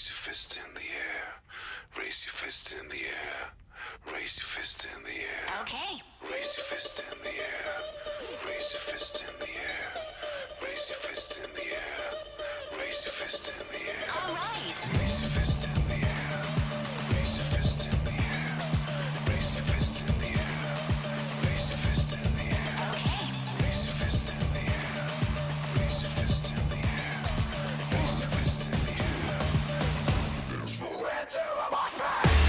Raise your fist in the air. Raise your fist in the air. Raise your fist in the air. Okay. Raise your fist in the air. Raise your fist in the air. Raise your fist in the air. Raise your fist in the air. All right. Raise your fist in the air. Raise your fist in the air. Raise your fist in the air. Raise your fist in the air. Okay. Raise your fist in the air. Raise your fist in the air. Raise your fist in the air. We're to a mosh pit.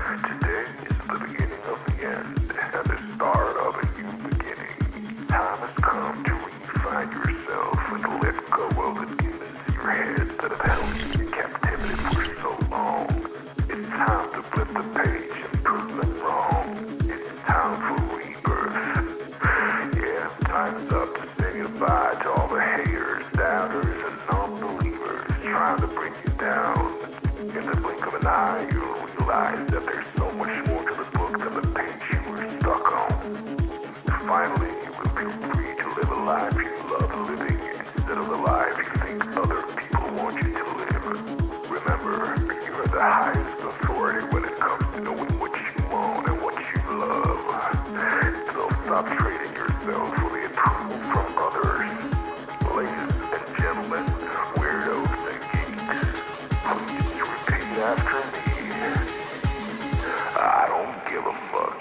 Today is the beginning of the end and the start of a new beginning. Time has come to redefine yourself and let go of the demons in your head that have held you in captivity for so long. It's time to flip the page and prove them wrong. It's time for rebirth. Yeah, time's up to say goodbye to all the haters, doubters, and non-believers trying to bring you down. In the blink of an eye, you'll realize that there's so much more to the book than the page you were stuck on. Finally, you will feel free to live a life you love living instead of the life you think other people want you to live. Remember, you're the highest authority when it comes to knowing what you want and what you love. So stop trading yourself for the approval from others. Ladies and gentlemen, weirdos and geeks, please repeat after me. I don't give a fuck.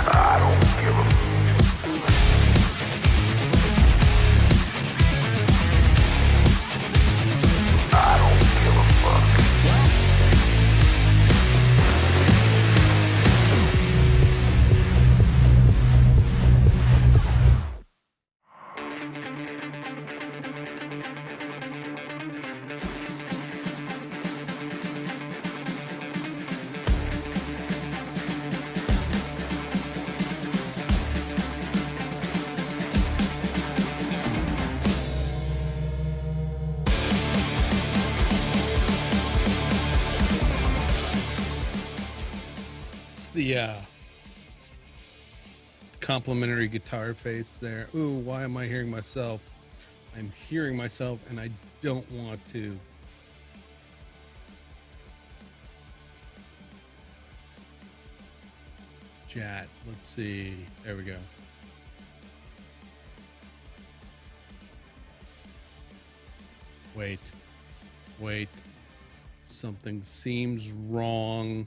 I don't give a fuck. I don't give a fuck. It's the complimentary guitar face there. Ooh, why am I hearing myself? I'm hearing myself and I don't want to. Chat, let's see. There we go. Wait. Something seems wrong.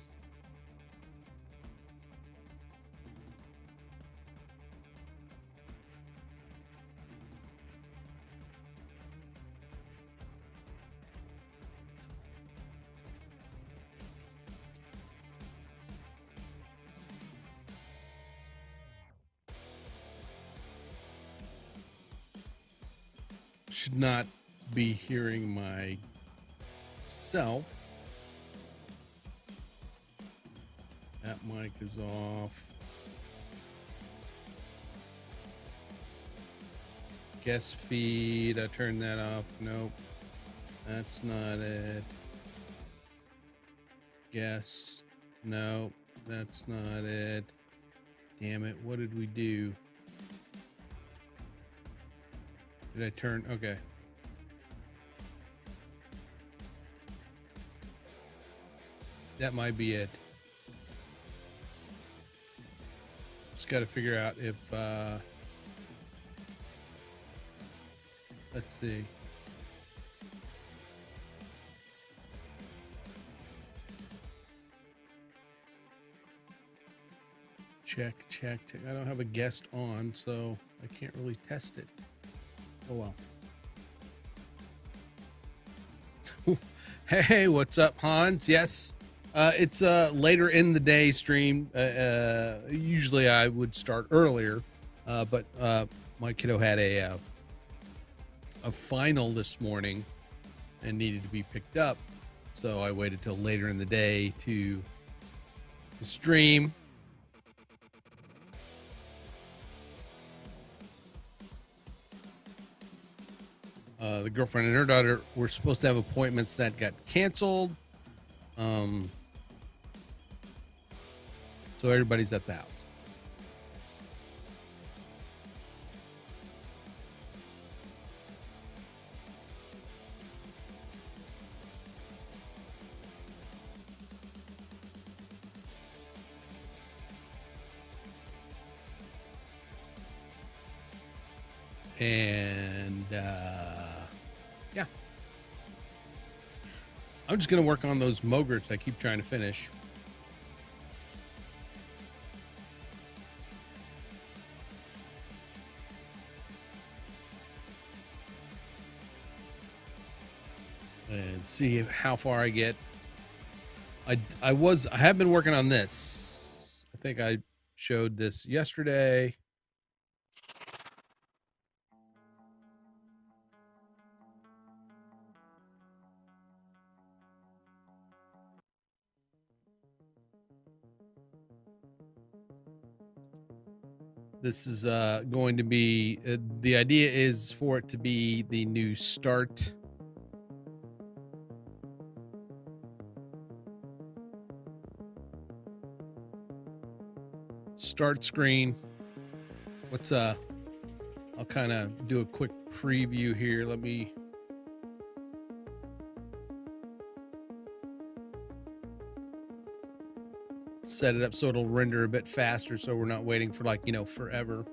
Should not be hearing myself. That mic is off. Guest feed, I turned that off. Nope, that's not it. Guest, nope, that's not it. Damn it, what did we do? Did I turn? Okay. That might be it. Just got to figure out if, let's see. Check. I don't have a guest on, so I can't really test it. Oh well. Hey, what's up, Hans? Yes, it's later in the day stream. Usually I would start earlier, but my kiddo had a final this morning and needed to be picked up, so I waited till later in the day to stream. The girlfriend and her daughter were supposed to have appointments that got canceled. So everybody's at the house. And yeah, I'm just gonna work on those Mogerts I keep trying to finish. and see how far I get. I have been working on this. I think I showed this yesterday. This is going to be, the idea is for it to be the new start screen. What's I'll kind of do a quick preview here. Let me set it up so it'll render a bit faster, so we're not waiting for, like, you know, forever.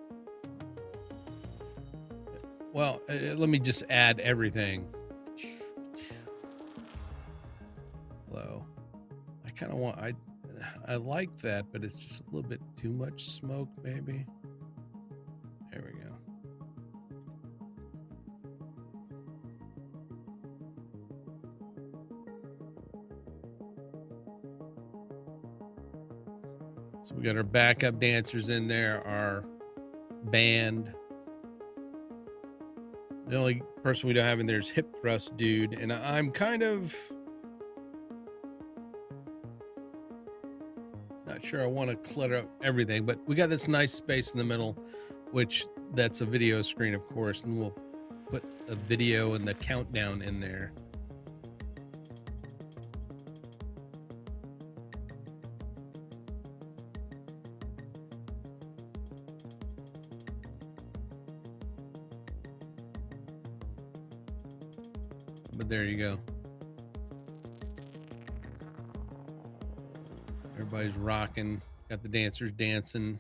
Well, let me just add everything. Hello. I kind of want, I like that, but it's just a little bit too much smoke, maybe. There we go. So we got our backup dancers in there, our band. The only person we don't have in there is Hip Thrust Dude, and I'm kind of not sure I want to clutter up everything, but we got this nice space in the middle, which that's a video screen, of course, and we'll put a video and the countdown in there. But there you go. Everybody's rocking. Got the dancers dancing.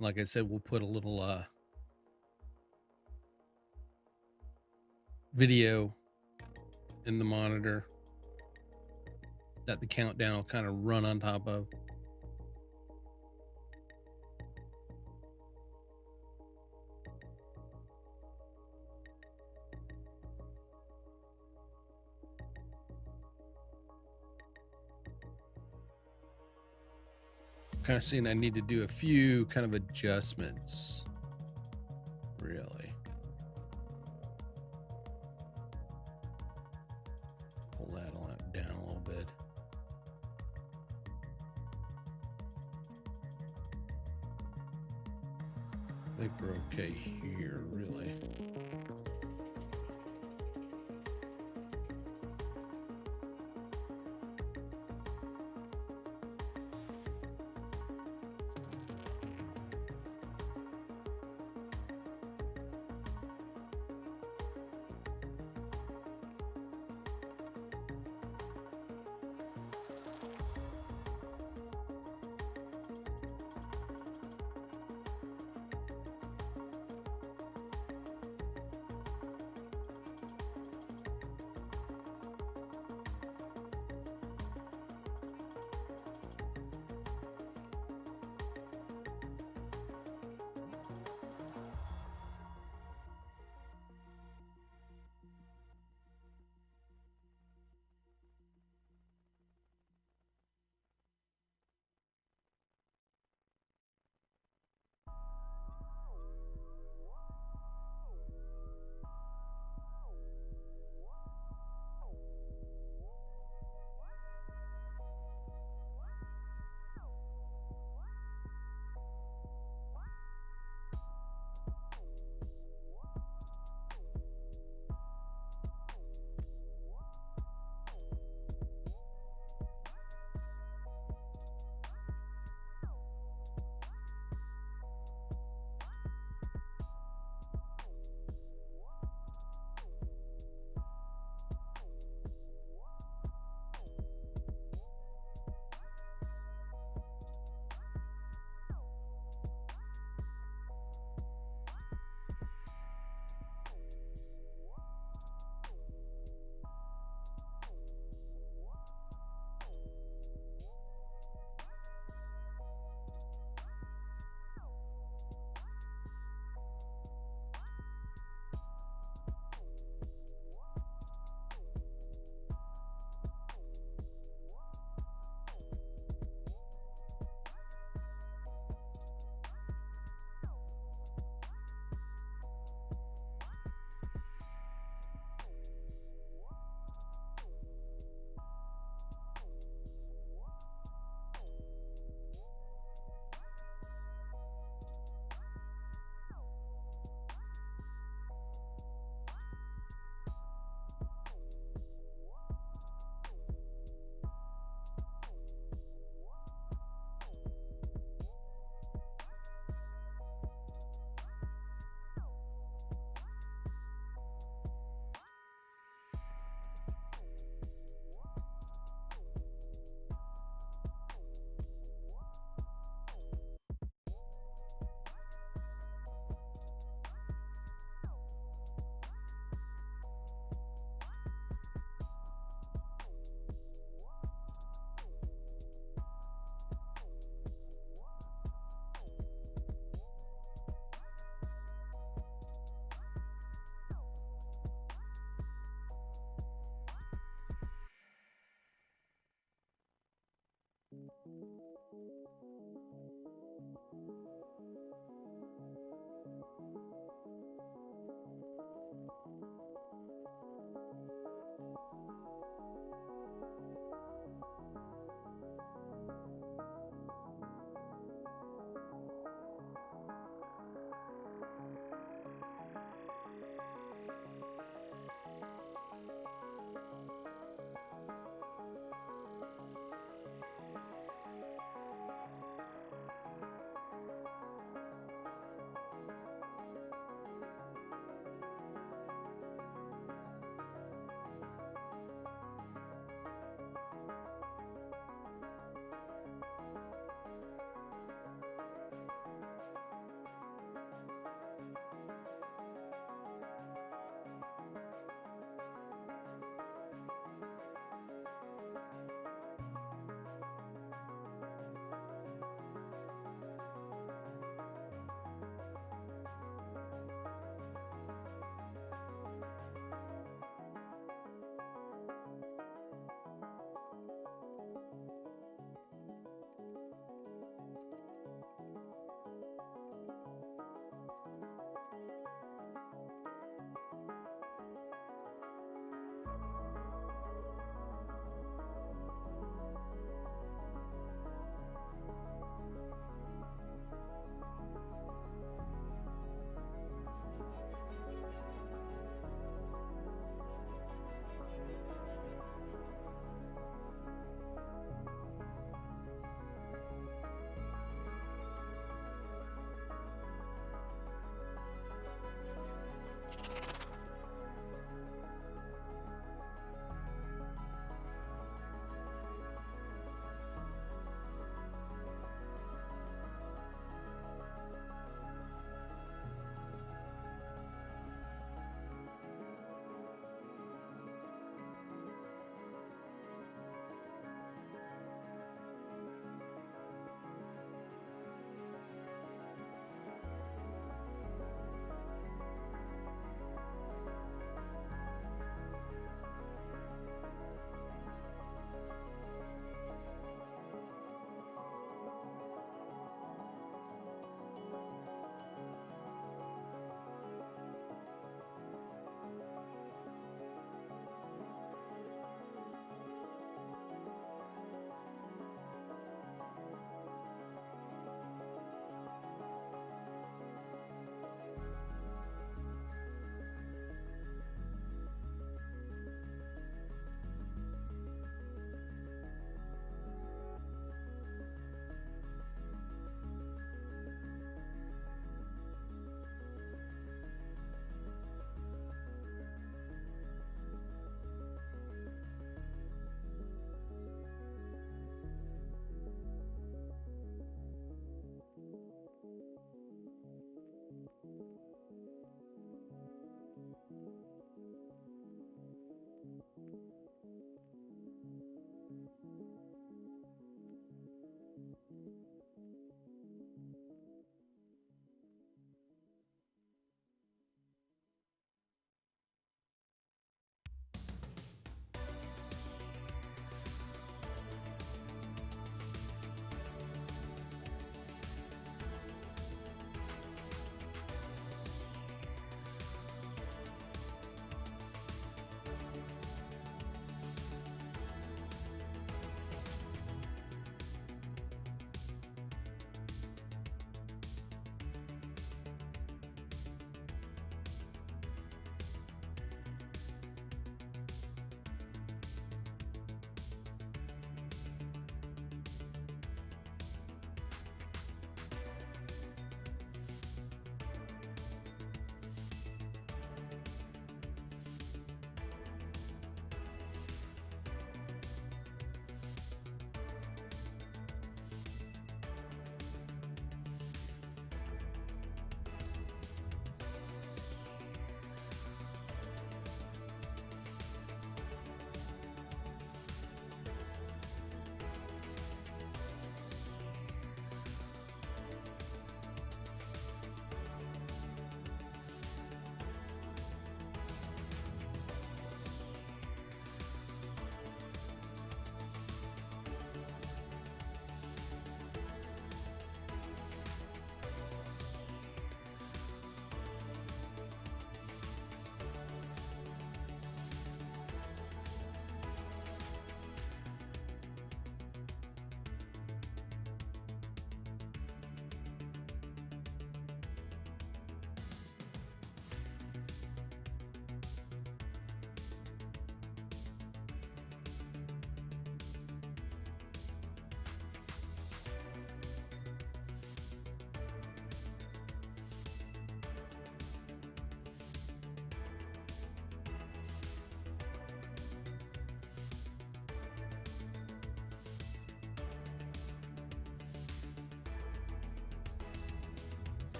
Like I said, we'll put a little video in the monitor that the countdown will kind of run on top of. Kind of seeing I need to do a few kind of adjustments, really. Pull that down a little bit. I think we're okay here, really.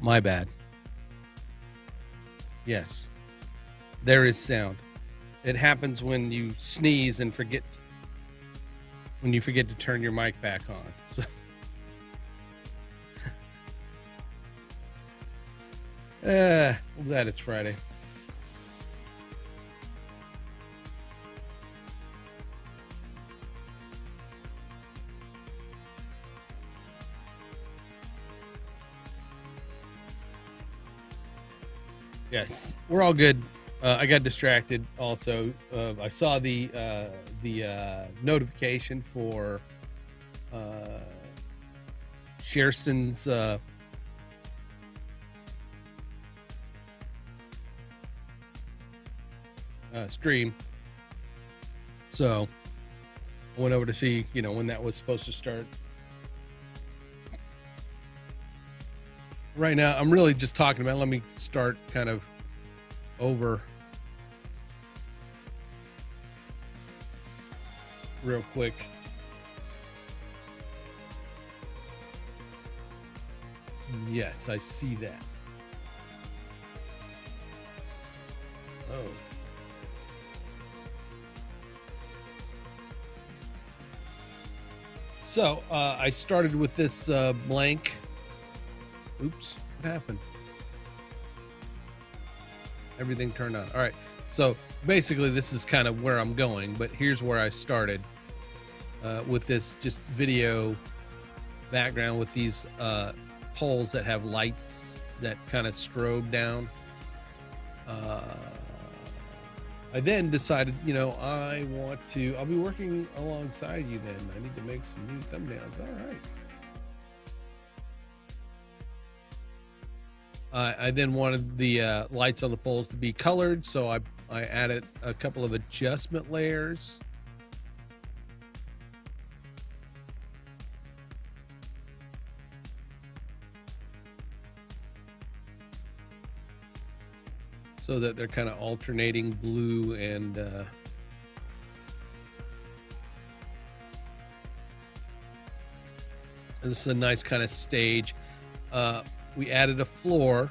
My bad. Yes, there is sound. It happens when you sneeze and when you forget to turn your mic back on. So I'm glad it's Friday. Yes, we're all good. I got distracted. Also, I saw the notification for Sherston's stream, so I went over to see, when that was supposed to start. Right now, I'm really just talking about. Let me start kind of over real quick. Yes, I see that. Oh. So I started with this blank. Oops, what happened? Everything turned on. All right, so basically this is kind of where I'm going, but here's where I started with this just video background with these poles that have lights that kind of strobe down. I then decided, I'll be working alongside you then. I need to make some new thumbnails. All right. I then wanted the lights on the poles to be colored, so I added a couple of adjustment layers. So that they're kind of alternating blue and this is a nice kind of stage. We added a floor.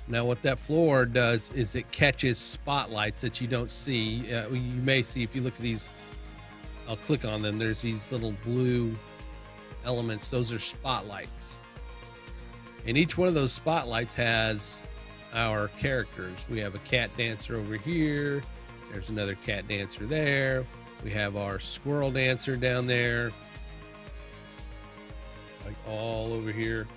Now what that floor does is it catches spotlights that you don't see. You may see if you look at these, I'll click on them. There's these little blue elements. Those are spotlights. And each one of those spotlights has our characters. We have a cat dancer over here. There's another cat dancer there. We have our squirrel dancer down there. Like all over here.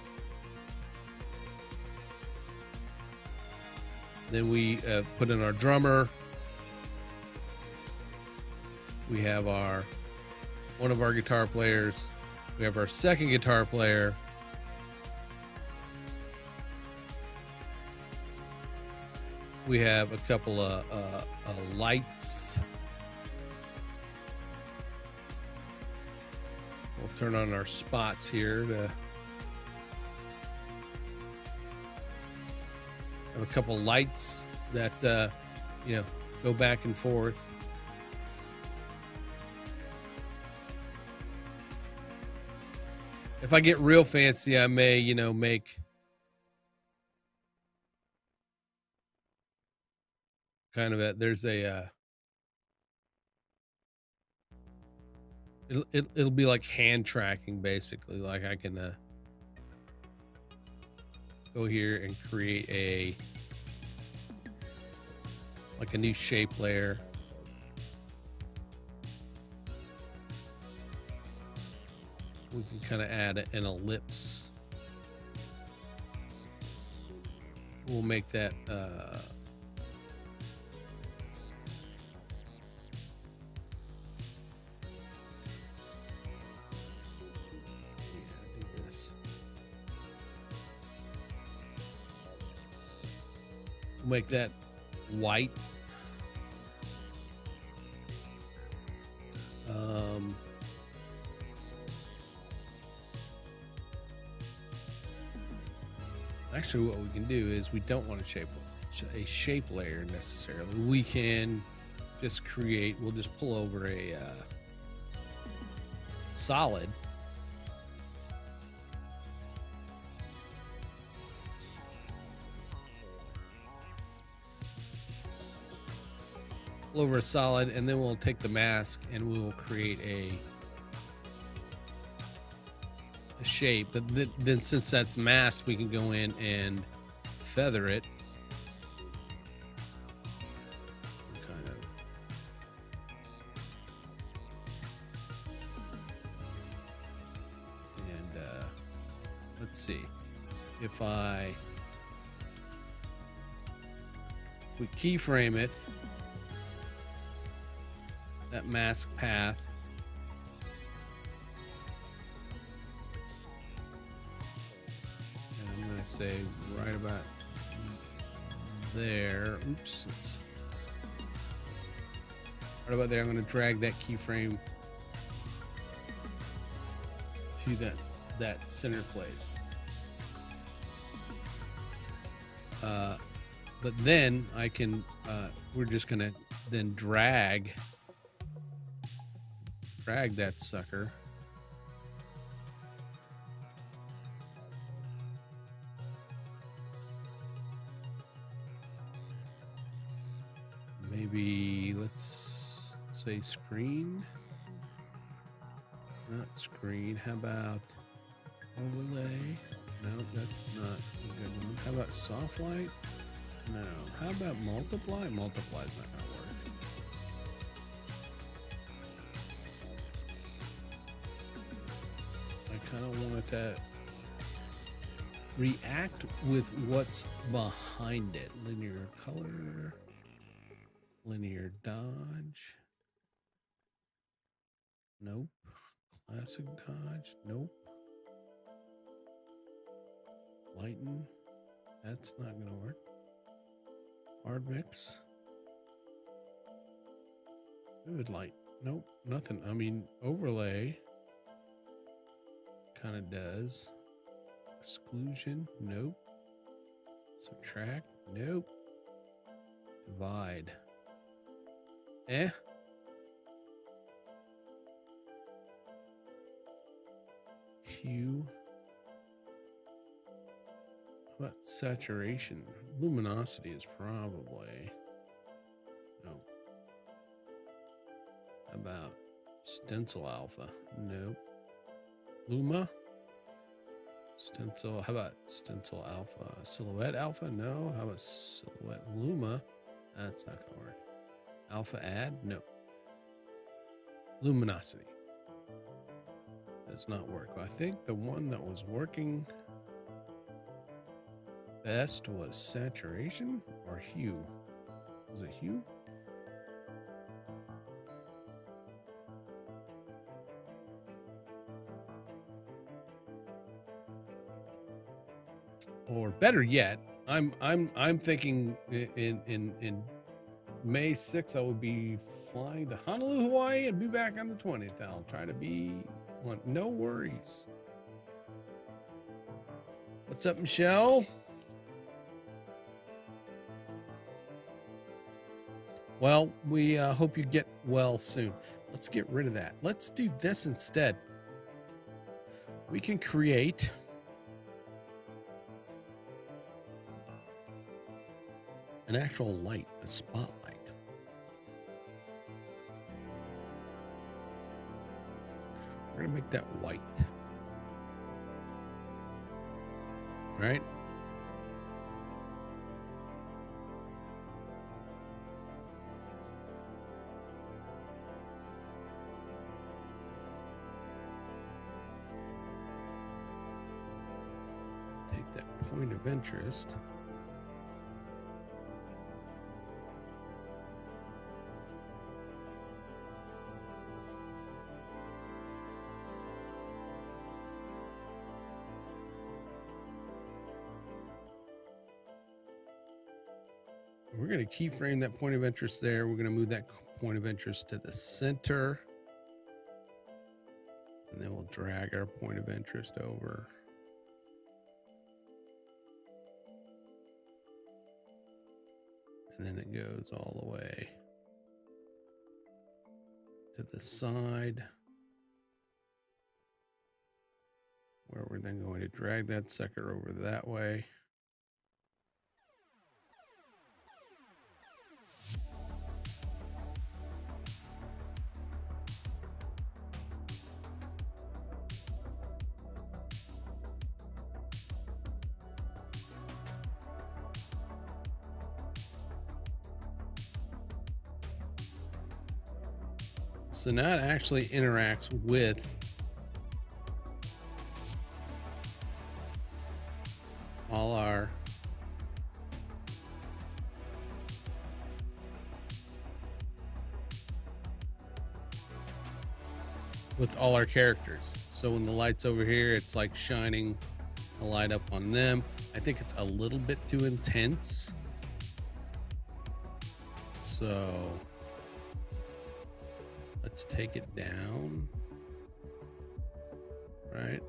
Then we put in our drummer. We have one of our guitar players. We have our second guitar player. We have a couple of lights. We'll turn on our spots here to have a couple lights that go back and forth. If I get real fancy, I may make kind of there's a it'll be like hand tracking, basically. Like I can go here and create a new shape layer. We can kind of add an ellipse. We'll make that make that white. Actually, what we can do is we don't want a shape layer necessarily. We can just create. We'll just pull over a solid. over a solid, and then we'll take the mask and we will create a shape. But then since that's masked, we can go in and feather it. Kind of. And let's see. If we keyframe it, that mask path, and I'm going to say right about there. Oops, it's right about there. I'm going to drag that keyframe to that center place. But then I can, we're just gonna then drag that sucker maybe, let's say screen, not screen. How about overlay? No, that's not a good one. How about soft light? No. How about multiply? Multiply's not gonna work. I kind of want it to react with what's behind it. Linear color, linear dodge. Nope. Classic dodge. Nope. Lighten. That's not gonna work. Hard mix. Vivid light. Nope, nothing. I mean, overlay kind of does. Exclusion. Nope. Subtract. Nope. Divide. Eh. Hue. How about saturation? Luminosity is probably. Nope. How about stencil alpha? Nope. Luma? Stencil. How about stencil alpha? Silhouette alpha? No. How about silhouette luma? That's not going to work. Alpha add? Nope. Luminosity. Does not work. I think the one that was working best was saturation or hue. Was it hue? Or better yet, I'm thinking in May 6th I will be flying to Honolulu, Hawaii, and be back on the 20th. I'll try to be on. No worries. What's up, Michelle? Well, we hope you get well soon. Let's get rid of that. Let's do this instead. We can create an actual light, a spotlight. We're going to make that white. All right? Take that point of interest. We're going to keyframe that point of interest there. We're going to move that point of interest to the center. And then we'll drag our point of interest over. And then it goes all the way to the side, where we're then going to drag that sucker over that way. So now it actually interacts with all our characters. So when the light's over here, it's like shining a light up on them. I think it's a little bit too intense. So let's take it down. Right.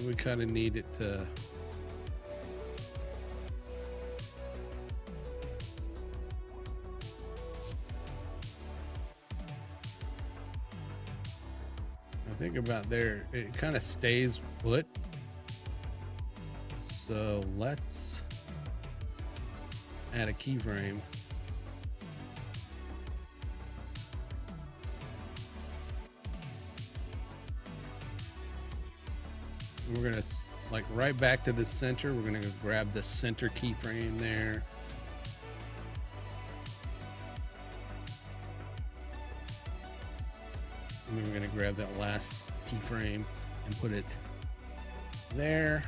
We kind of need it to I think about there, it kind of stays put. So let's add a keyframe. We're gonna like right back to the center. We're gonna grab the center keyframe there. And then we're gonna grab that last keyframe and put it there.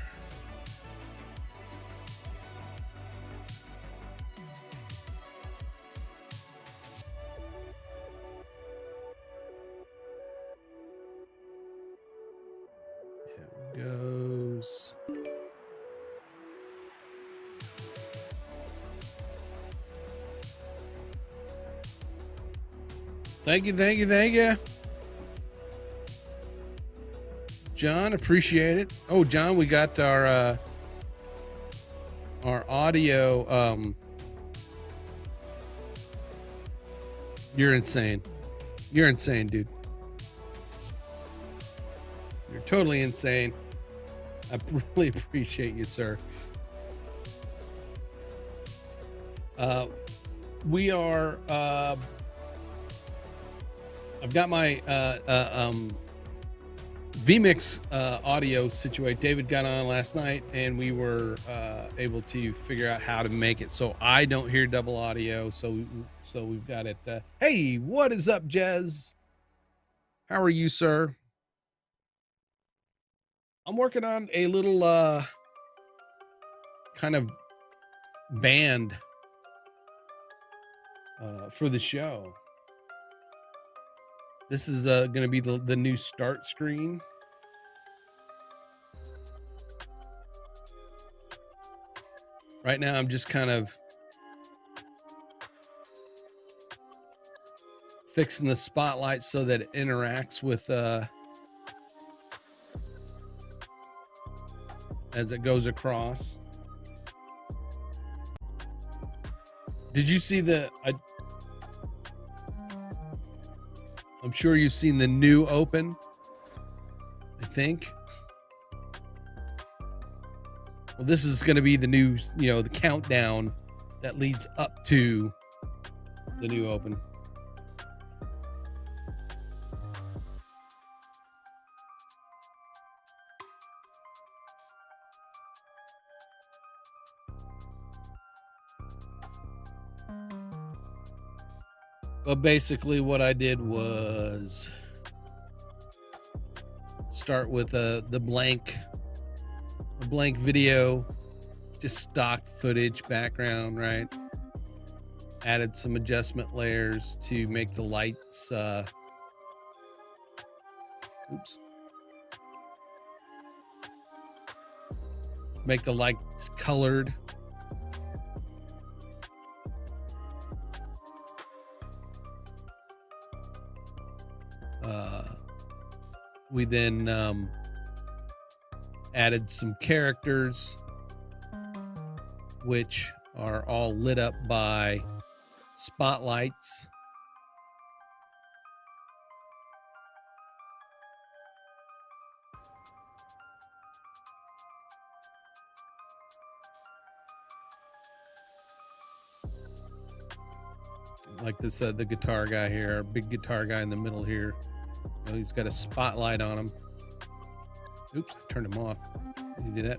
Goes. Thank you, John. Appreciate it. Oh, John, we got our audio. You're insane. You're insane, dude. You're totally insane. I really appreciate you, sir. We are, I've got my vMix audio situated. David got on last night and we were able to figure out how to make it so I don't hear double audio. So we've got it. Hey, what is up, Jez? How are you, sir? I'm working on a little kind of band for the show. This is going to be the new start screen. Right now, I'm just kind of fixing the spotlight so that it interacts with as it goes across. Did you see I'm sure you've seen the new open, I think. Well, this is going to be the new, the countdown that leads up to the new open. But basically what I did was start with the blank video, just stock footage background, right? Added some adjustment layers to make the lights make the lights colored. We then added some characters, which are all lit up by spotlights. like this, the guitar guy here, big guitar guy in the middle here. You know, he's got a spotlight on him. Oops, I turned him off. Did you do that?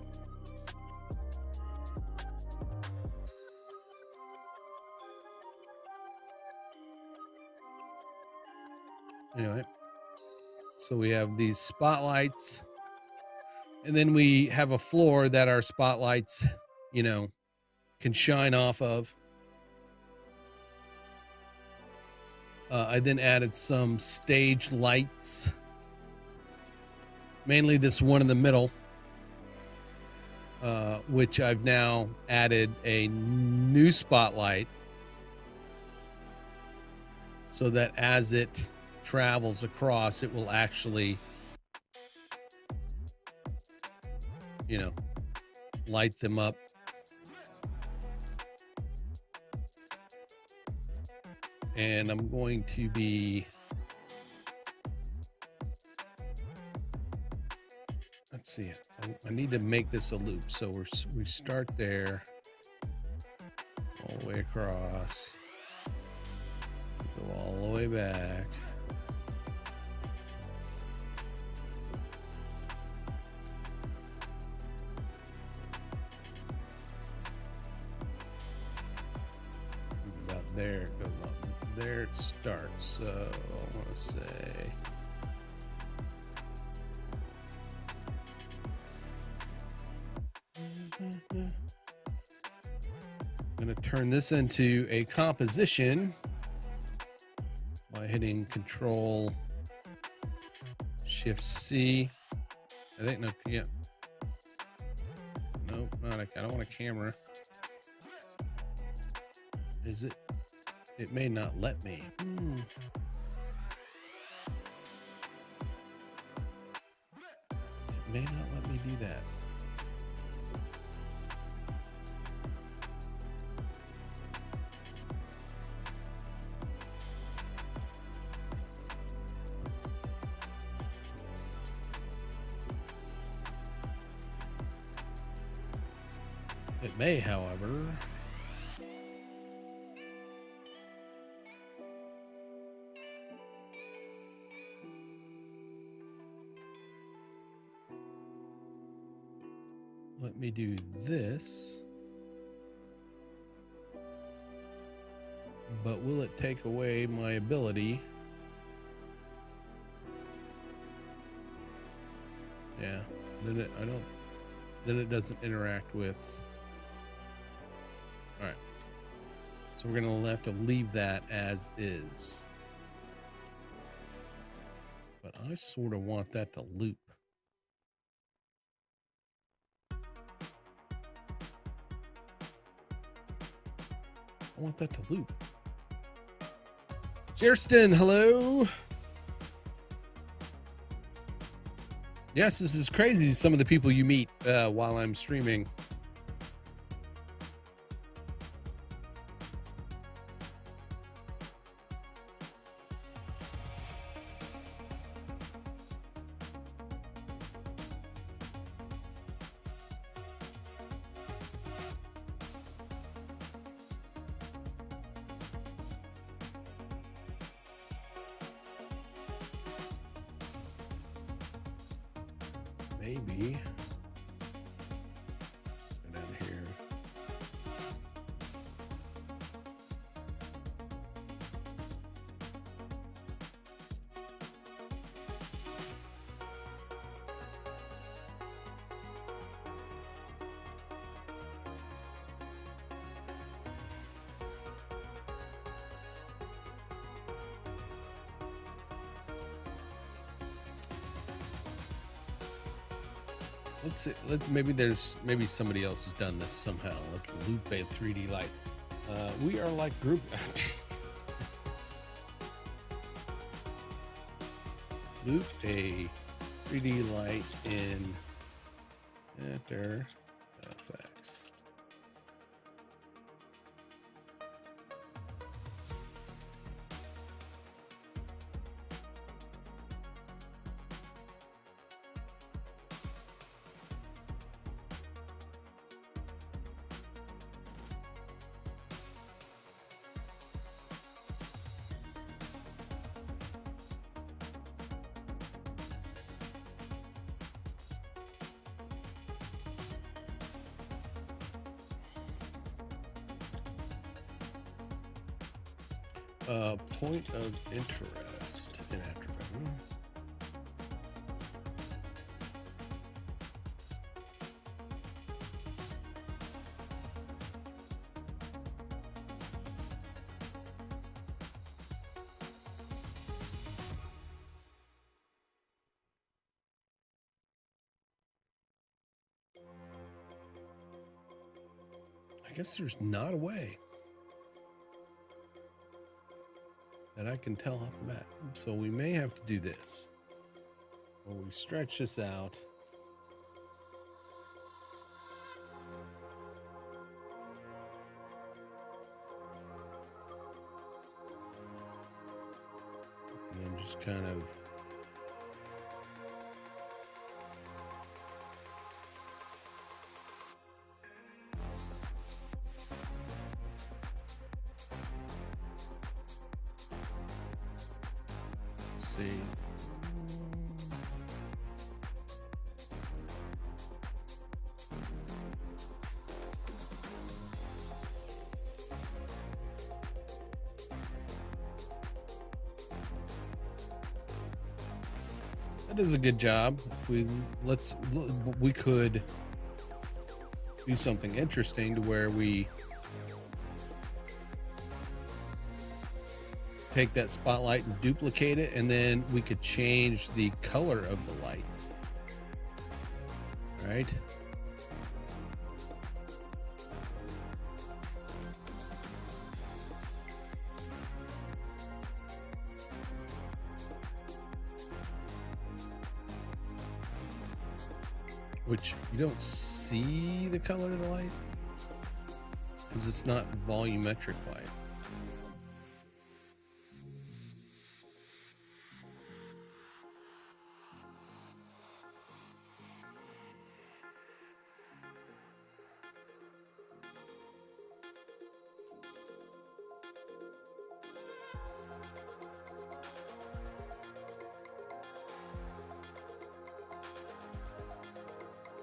Anyway, so we have these spotlights, and then we have a floor that our spotlights, you know, can shine off of. I then added some stage lights, mainly this one in the middle, which I've now added a new spotlight so that as it travels across, it will actually, you know, light them up. And I'm going to be, let's see, I need to make this a loop. So we start there, all the way across, go all the way back. About there, it goes on. There it starts. So I want to say, I'm going to turn this into a composition by hitting Control Shift C. I think no, yeah. Nope, not. I don't want a camera. Is it? It may not let me. It may not let me do that. It may, however. Let me do this. But will it take away my ability? Yeah. Then it doesn't interact with. All right. So we're going to have to leave that as is. But I sort of want that to loop. I want that to loop. Jersten, hello. Yes, this is crazy. Some of the people you meet while I'm streaming. Maybe. Go down here. Let's see. Maybe somebody else has done this somehow. Let's loop a 3D light. We are like group. Loop a 3D light in After Effects. Point of interest in Afterburner. I guess there's not a way that I can tell off the bat. So we may have to do this. Or we stretch this out. And then just kind of see. That is a good job. If we could do something interesting to where we take that spotlight and duplicate it, and then we could change the color of the light. Right? Which you don't see the color of the light because it's not volumetric light.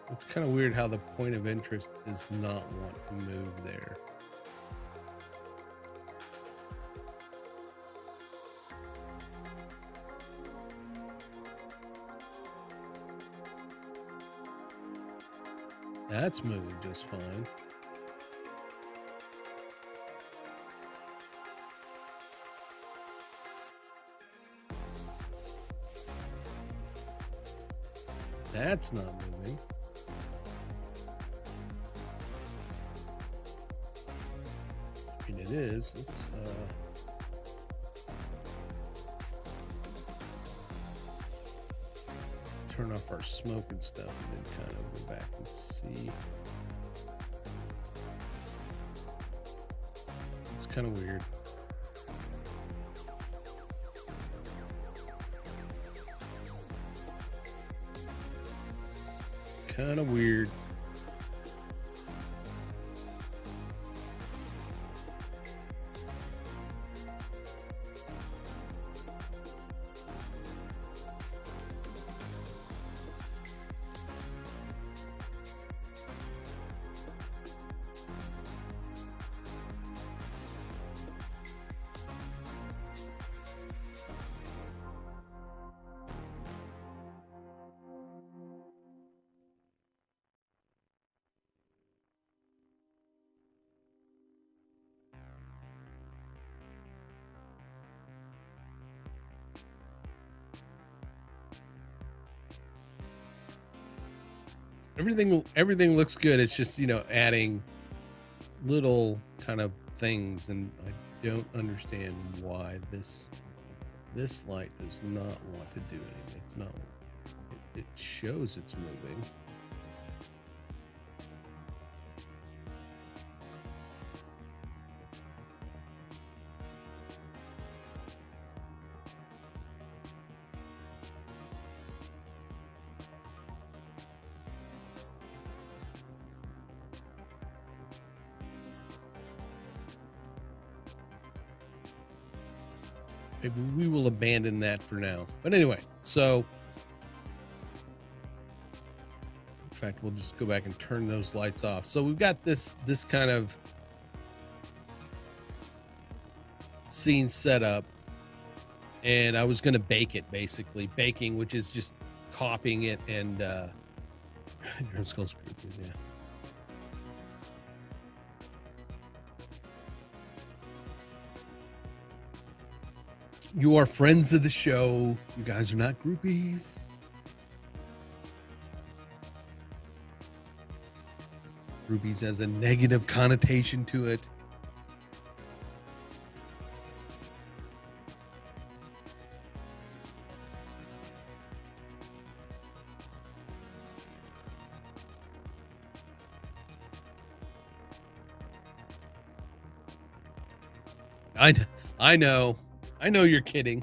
It's kind of weird how the point of interest does not want to move there. That's moving just fine. That's not moving. I mean, it is. Let's turn off our smoke and stuff and then kind of go back and see. It's kind of weird. Kind of weird. Everything looks good. It's just, you know, adding little kind of things, and I don't understand why this light does not want to do anything. It's not. It shows it's moving. Maybe we will abandon that for now. But anyway, so in fact, we'll just go back and turn those lights off. So we've got this kind of scene setup, and I was going to bake it, basically baking, which is just copying it and let's go groupies, yeah. You are friends of the show. You guys are not groupies. Groupies has a negative connotation to it. I know. I know you're kidding.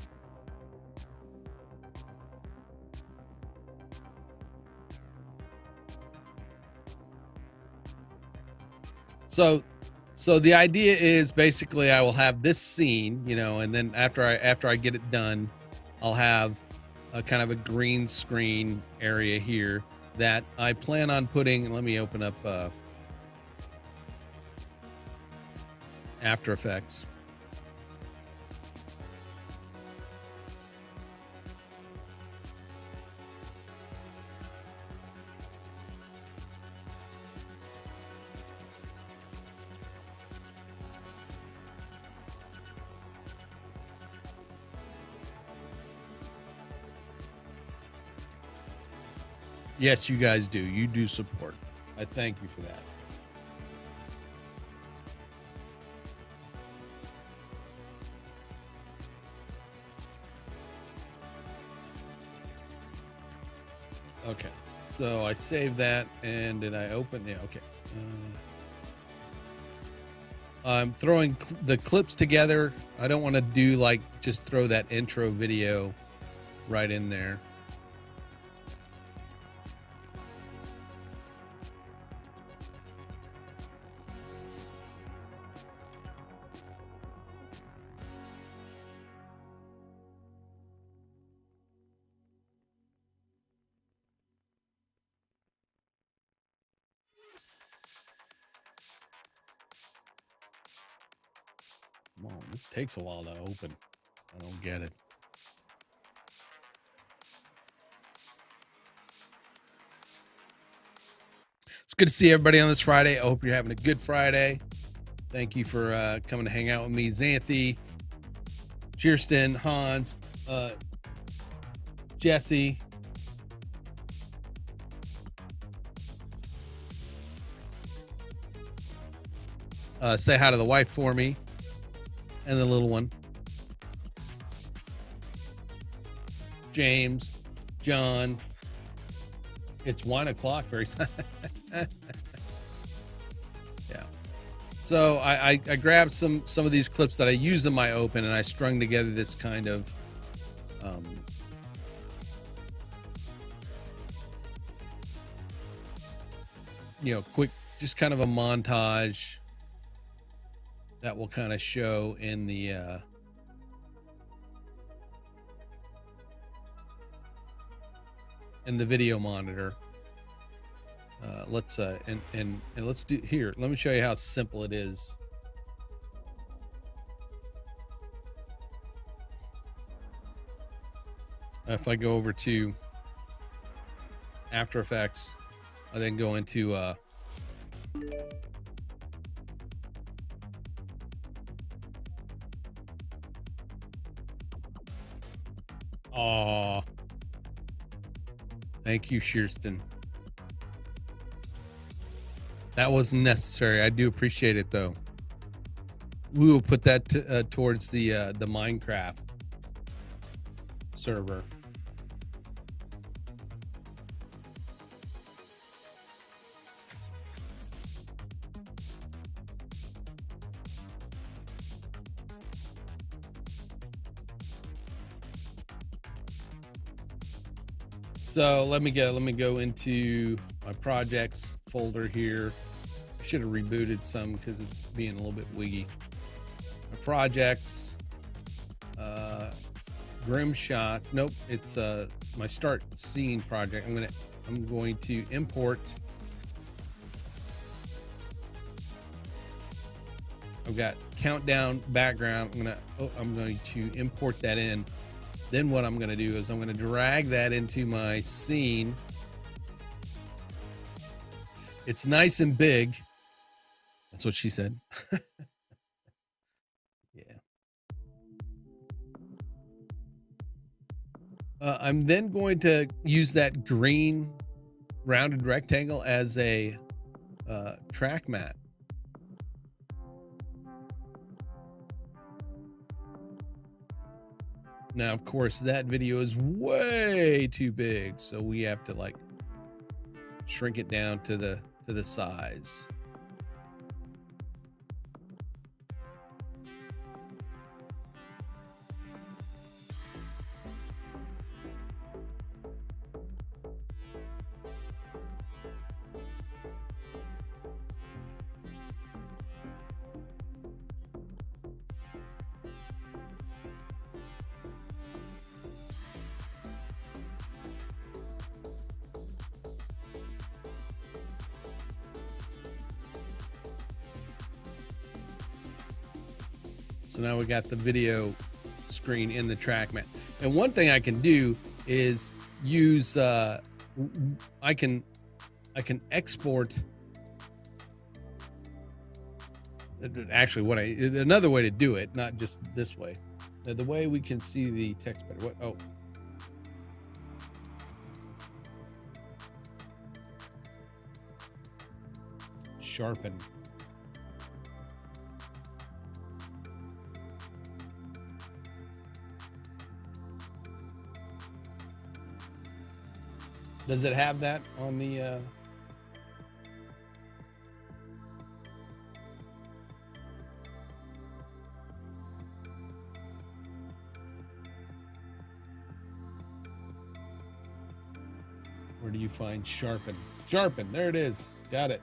So the idea is basically I will have this scene, you know, and then after I get it done, I'll have a kind of a green screen area here that I plan on putting. Let me open up After Effects. Yes, you guys do. You do support. I thank you for that. Okay, so I saved that, and did I open? Yeah, okay. I'm throwing the clips together. I don't want to do like just throw that intro video right in there. Come on, this takes a while to open. I don't get it. It's good to see everybody on this Friday. I hope you're having a good Friday. Thank you for coming to hang out with me. Xanthi, Kirsten, Hans, Jesse. Say hi to the wife for me and the little one. James, John. It's 1 o'clock. Very yeah. So I grabbed some of these clips that I use in my open, and I strung together this kind of you know, quick, just kind of a montage that will kind of show in the video monitor. Let's and let's do here. Let me show you how simple it is. If I go over to After Effects, I then go into thank you, Kirsten. That wasn't necessary. I do appreciate it, though. We will put that towards the Minecraft server. So let me go into my projects folder here. I should have rebooted some because it's being a little bit wiggy. My projects, Grim Shot. Nope, it's my start scene project. I'm going to import I've got countdown background. I'm going to import that in. Then what I'm going to do is I'm going to drag that into my scene. It's nice and big. That's what she said. Yeah. I'm then going to use that green rounded rectangle as a track mat. Now, of course, that video is way too big, so we have to like shrink it down to the size. So now we got the video screen in the track mat. And one thing I can do is use, I can export. Actually, another way to do it, not just this way. The way we can see the text better. Oh. Sharpen. Does it have that on the where do you find sharpen? Sharpen, there it is. Got it.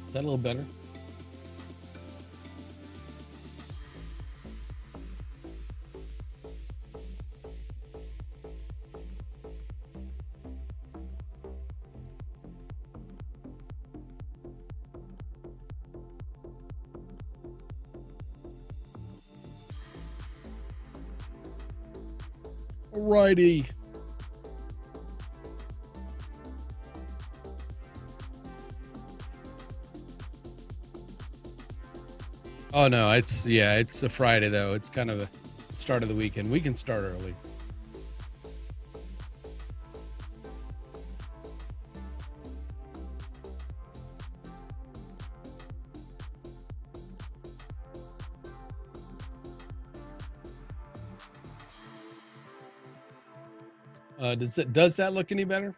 Is that a little better? Alrighty. Oh no, it's a Friday though. It's kind of the start of the weekend. We can start early. Does that look any better?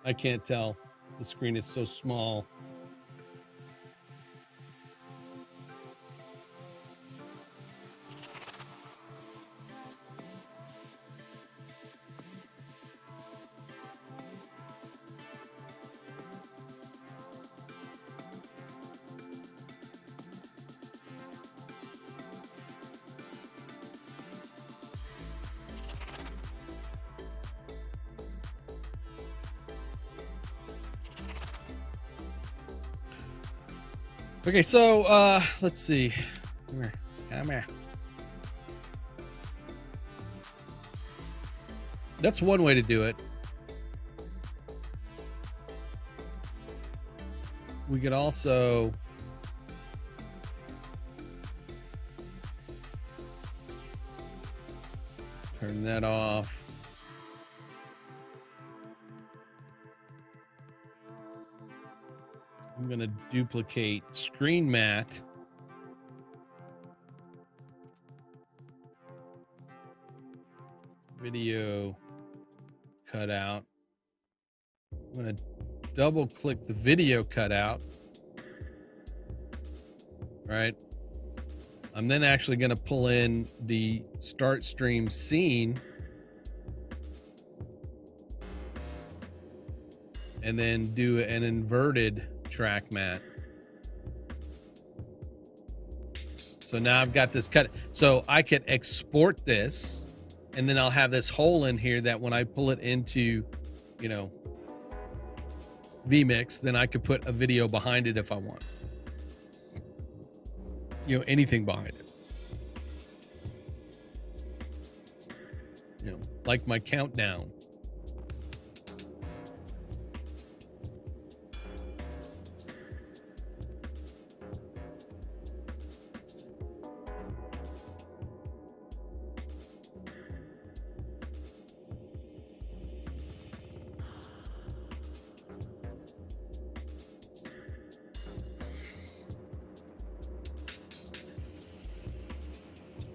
I can't tell. The screen is so small. Okay, so let's see. Come here. That's one way to do it. We could also turn that off. I'm going to duplicate screen mat. Video cutout. I'm going to double click the video cutout. Right. I'm then actually going to pull in the start stream scene. And then do an inverted track mat. So now I've got this cut. So I can export this, and then I'll have this hole in here that when I pull it into, you know, vMix, then I could put a video behind it if I want. You know, anything behind it. You know, like my countdown.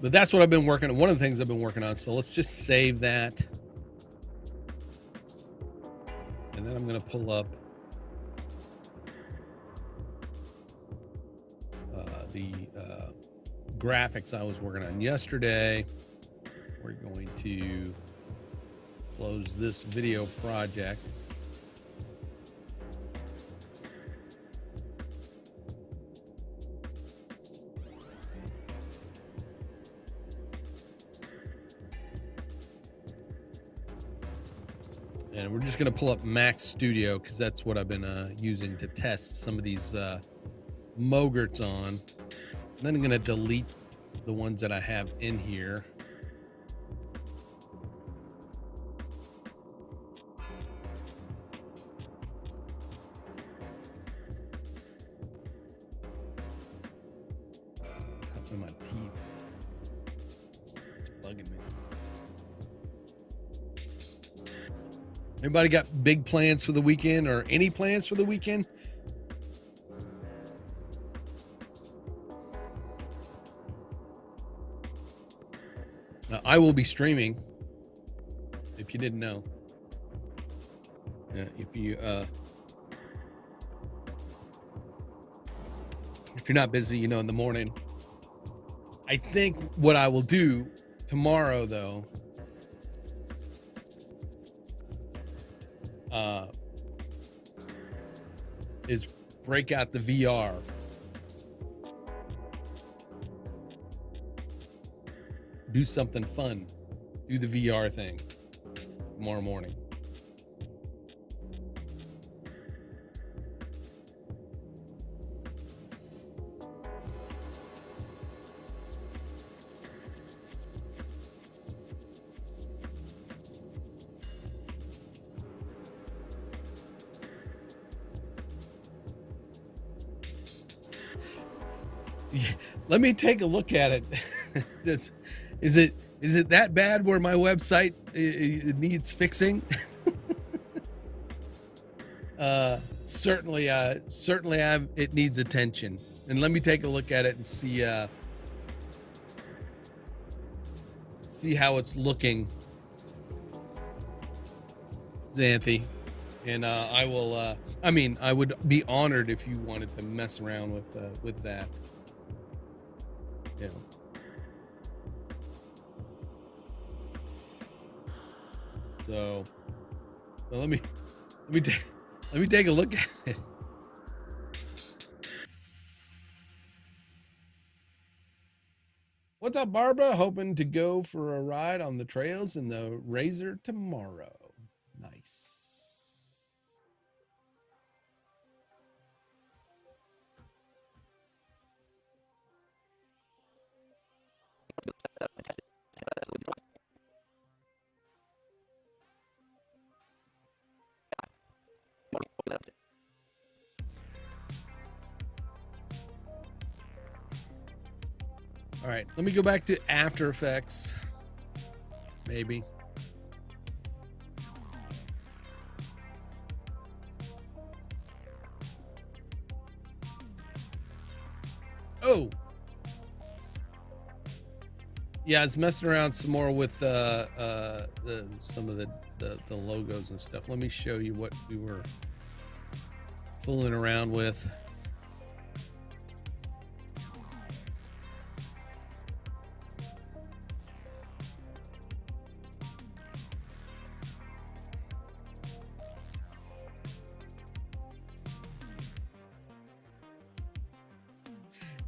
But that's what I've been working on. One of the things I've been working on. So let's just save that. And then I'm going to pull up the graphics I was working on yesterday. We're going to close this video project. And we're just going to pull up Max Studio because that's what I've been using to test some of these Mogerts on. And then I'm going to delete the ones that I have in here. What's up with my teeth? It's bugging me. Everybody got big plans for the weekend or any plans for the weekend? I will be streaming, if you didn't know. If you're not busy, you know, in the morning. I think what I will do tomorrow, though, is break out the VR. Do something fun. Do the VR thing tomorrow morning. Let me take a look at it. Is it that bad where my website it needs fixing? Certainly it needs attention. And let me take a look at it and see how it's looking, Xanthi. And I will. I mean, I would be honored if you wanted to mess around with that. You know. So let me take a look at it. What's up, Barbara? Hoping to go for a ride on the trails in the Razor tomorrow. Nice. All right, let me go back to After Effects. Maybe. Oh. Yeah, I was messing around some more with some of the logos and stuff. Let me show you what we were fooling around with.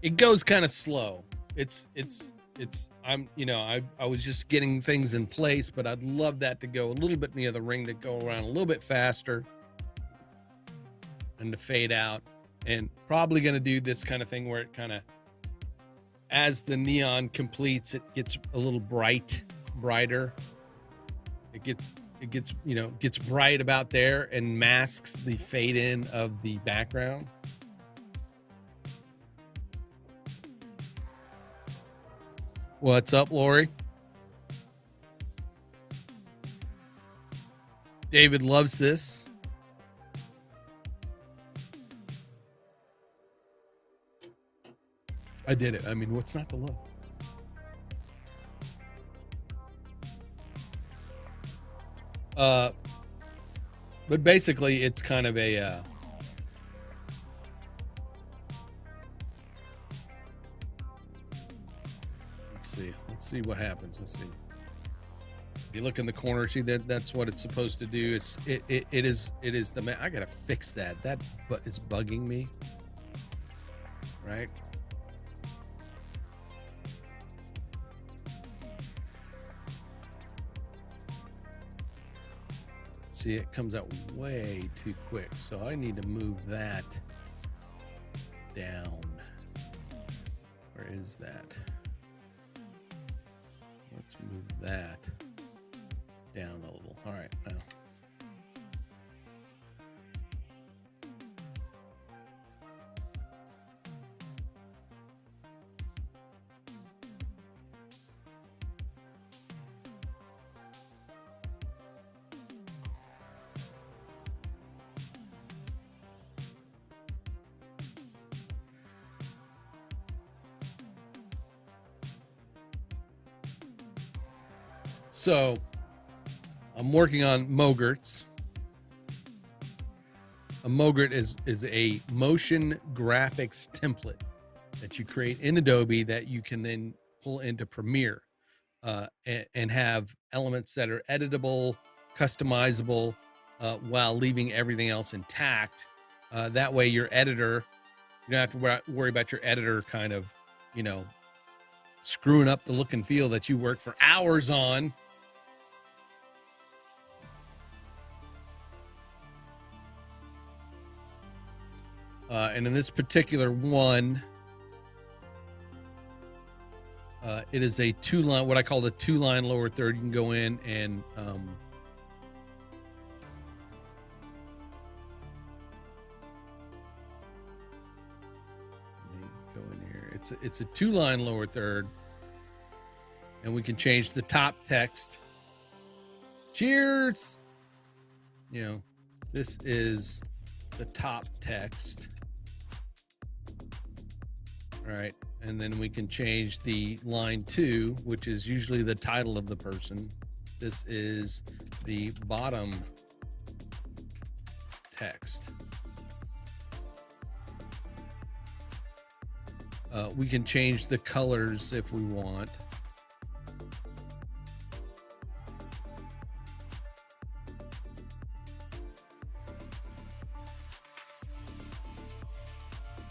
It goes kind of slow. I'm, I was just getting things in place, but I'd love that to go a little bit near the ring, to go around a little bit faster and to fade out. And probably going to do this kind of thing where it kind of, as the neon completes, it gets a little brighter. It gets bright about there and masks the fade in of the background. What's up, Lori? David loves this. I did it. I mean, what's not to love? But basically it's kind of a, let's see what happens. Let's see. If you look in the corner, see that's what it's supposed to do. It is the, I gotta fix that. That is bugging me. Right. See, it comes out way too quick, so I need to move that down. Where is that? Let's move that down a little. All right, now. So I'm working on Mogerts. A Mogert is a motion graphics template that you create in Adobe that you can then pull into Premiere and have elements that are editable, customizable, while leaving everything else intact. That way your editor, you don't have to worry about your editor kind of, screwing up the look and feel that you worked for hours on. And in this particular one, it is a two-line, what I call the two-line lower third. You can go in and go in here. It's a two-line lower third, and we can change the top text. Cheers. This is the top text. All right, and then we can change the line 2, which is usually the title of the person. This is the bottom text. We can change the colors if we want.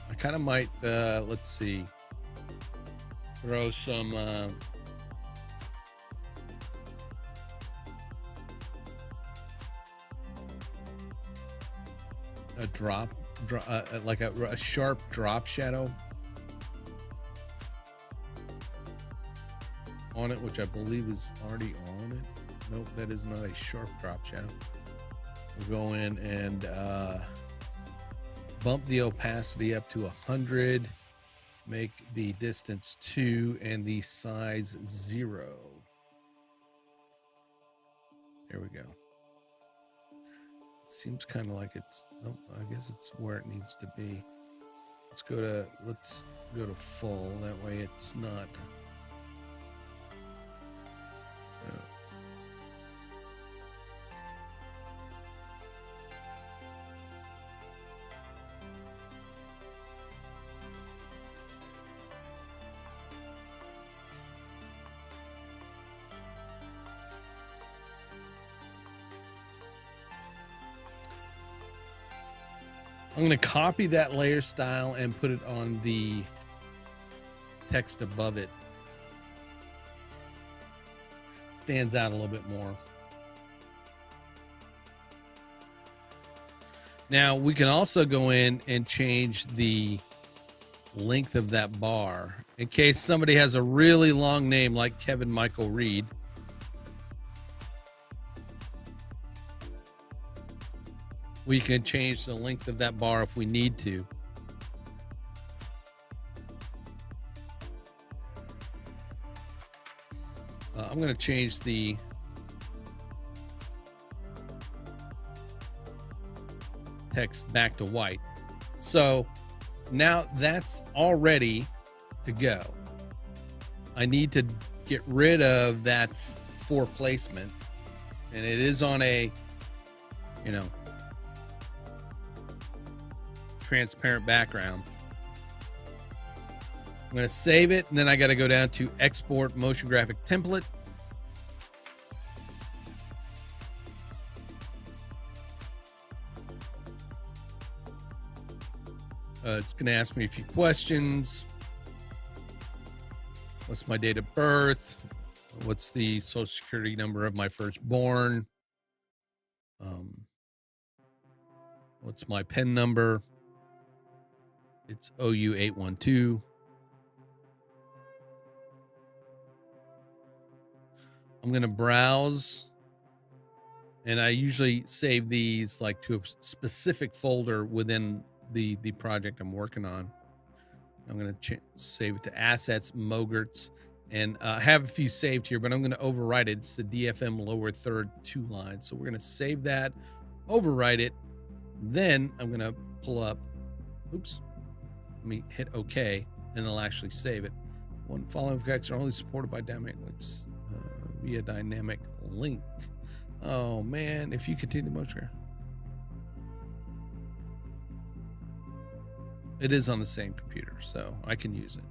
I kind of might, let's see, throw some a drop, like a sharp drop shadow on it, which I believe is already on it. Nope, that is not a sharp drop shadow. We'll go in and bump the opacity up to 100, make the distance 2 and the size 0. There we go. Seems kind of like it's, oh, I guess it's where it needs to be. Let's go to full. That way it's not. I'm going to copy that layer style and put it on the text above it stands out a little bit more. Now we can also go in and change the length of that bar in case somebody has a really long name like Kevin Michael Reed. We can change the length of that bar if we need to. I'm going to change the text back to white. So now that's all ready to go. I need to get rid of that for placement, and it is on a, transparent background. I'm going to save it, and then I got to go down to export motion graphic template. It's going to ask me a few questions. What's my date of birth? What's the social security number of my firstborn? What's my PIN number? It's OU812. I'm going to browse, and I usually save these like to a specific folder within the project I'm working on. I'm going to save it to assets, Mogerts, and I have a few saved here, but I'm going to overwrite it. It's the DFM lower third 2 lines. So we're going to save that, overwrite it. Then I'm going to pull up, let me hit OK, and it'll actually save it. One following effects are only supported by dynamic links via dynamic link. Oh man, if you continue the motion. It is on the same computer, so I can use it.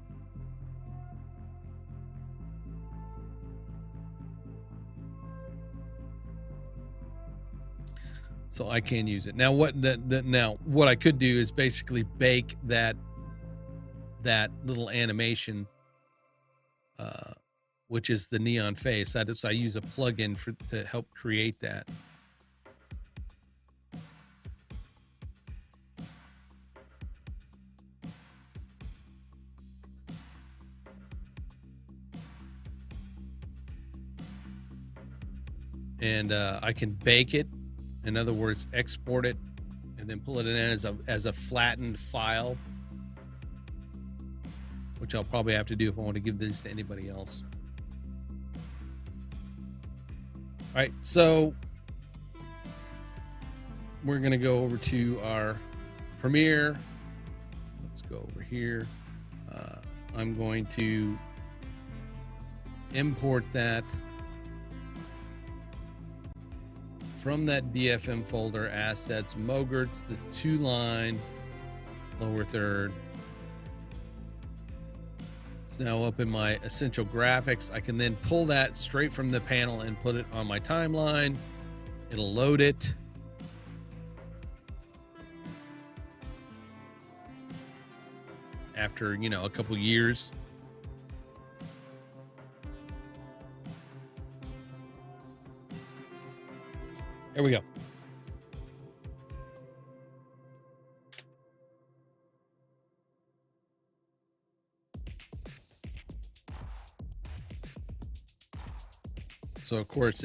So I can use it. Now what I could do is basically bake that little animation, which is the neon face. I use a plugin to help create that. And I can bake it. In other words, export it and then pull it in as a flattened file, which I'll probably have to do if I want to give this to anybody else. All right, so we're going to go over to our Premiere. Let's go over here. I'm going to import that from that DFM folder, assets, Mogerts, the 2-line, lower third. It's now up in my essential graphics. I can then pull that straight from the panel and put it on my timeline. It'll load it. After, a couple years. There we go. So of course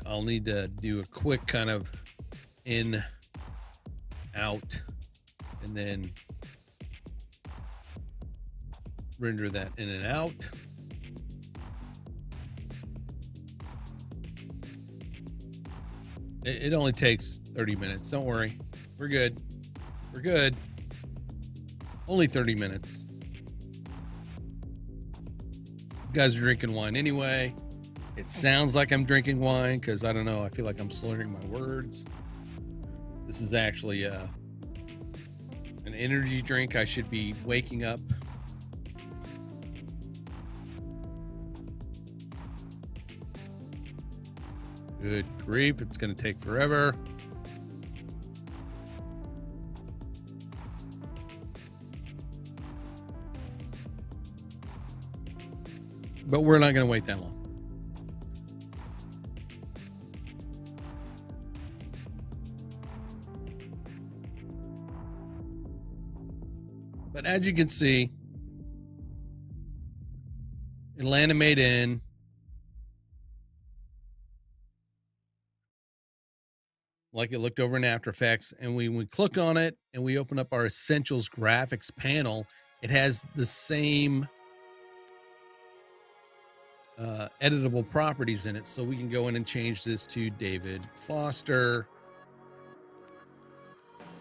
I'll need to do a quick kind of in, out, and then render that in and out. It only takes 30 minutes. Don't worry. We're good. We're good. Only 30 minutes. You guys are drinking wine anyway. It sounds like I'm drinking wine because I don't know. I feel like I'm slurring my words. This is actually an energy drink. I should be waking up. Good grief, it's going to take forever. but we're not going to wait that long. But as you can see, it'll animate in. Like it looked over in After Effects. And when we click on it and we open up our Essentials graphics panel, it has the same editable properties in it. So we can go in and change this to David Foster,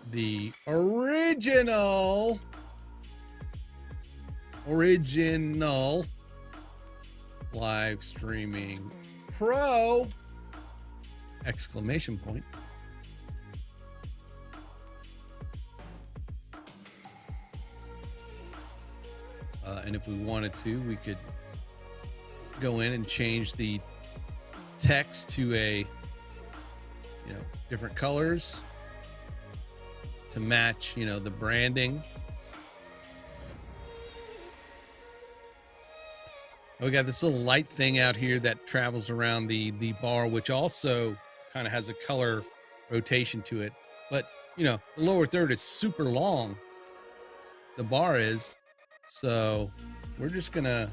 the original live streaming pro ! And if we wanted to, we could go in and change the text to a, different colors to match, the branding. We got this little light thing out here that travels around the bar, which also kind of has a color rotation to it. But, the lower third is super long. The bar is. So we're just going to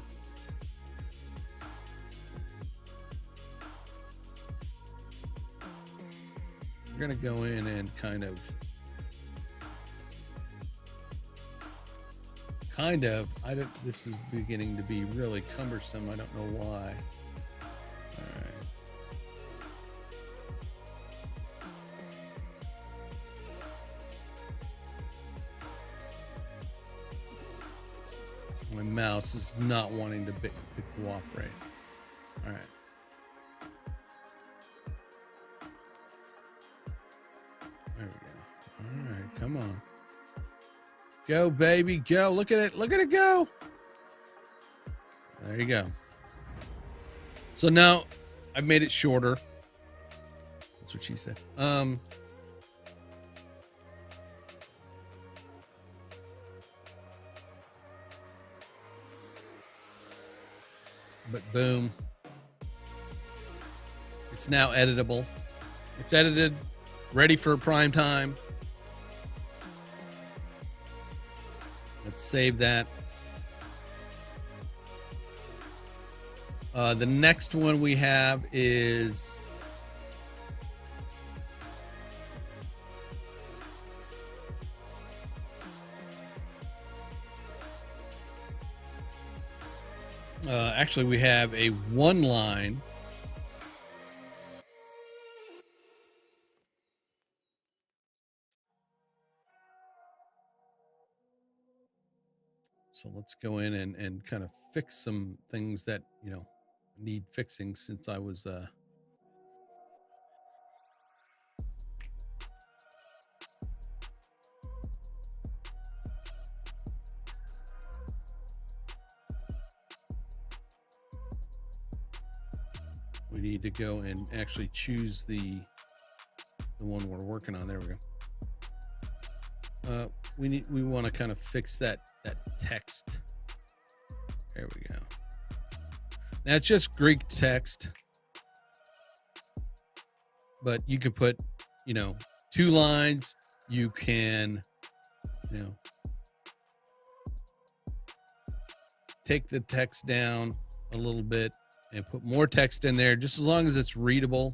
go in and this is beginning to be really cumbersome. I don't know why. All right. My mouse is not wanting to cooperate. All right. There we go. All right, come on. Go, baby, go. Look at it. Look at it go. There you go. So now I've made it shorter. That's what she said. But boom. It's now editable. It's edited, ready for prime time. Let's save that. The next one we have is actually we have a one line. So let's go in and kind of fix some things that, need fixing since I was, we need to go and actually choose the one we're working on. There we go. We want to kind of fix that text. There we go. Now it's just Greek text, but you can put, 2 lines. You can, take the text down a little bit and put more text in there, just as long as it's readable.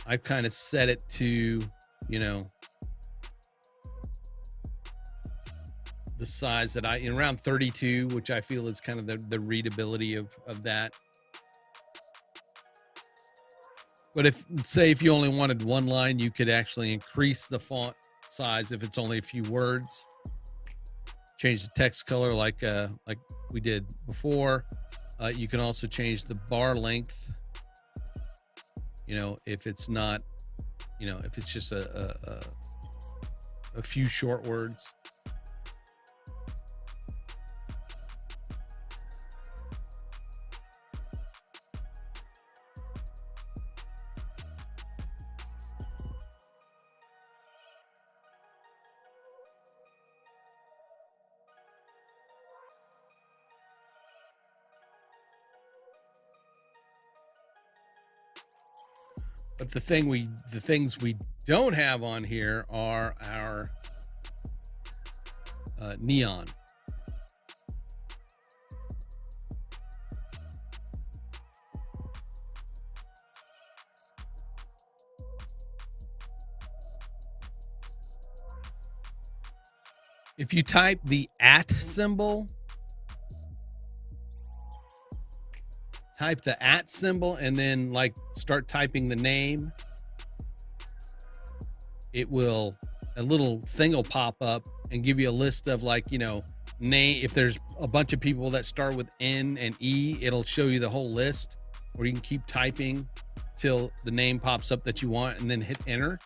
I've kind of set it to, the size that around 32, which I feel is kind of the readability of that. But if you only wanted one line, you could actually increase the font size if it's only a few words. Change the text color like we did before. You can also change the bar length. If it's not, if it's just a few short words. But the things we don't have on here are our neon. If you type the @ symbol, type the @ symbol and then like start typing the name, a little thing will pop up and give you a list of like, name. If there's a bunch of people that start with N and E, it'll show you the whole list, or you can keep typing till the name pops up that you want and then hit enter.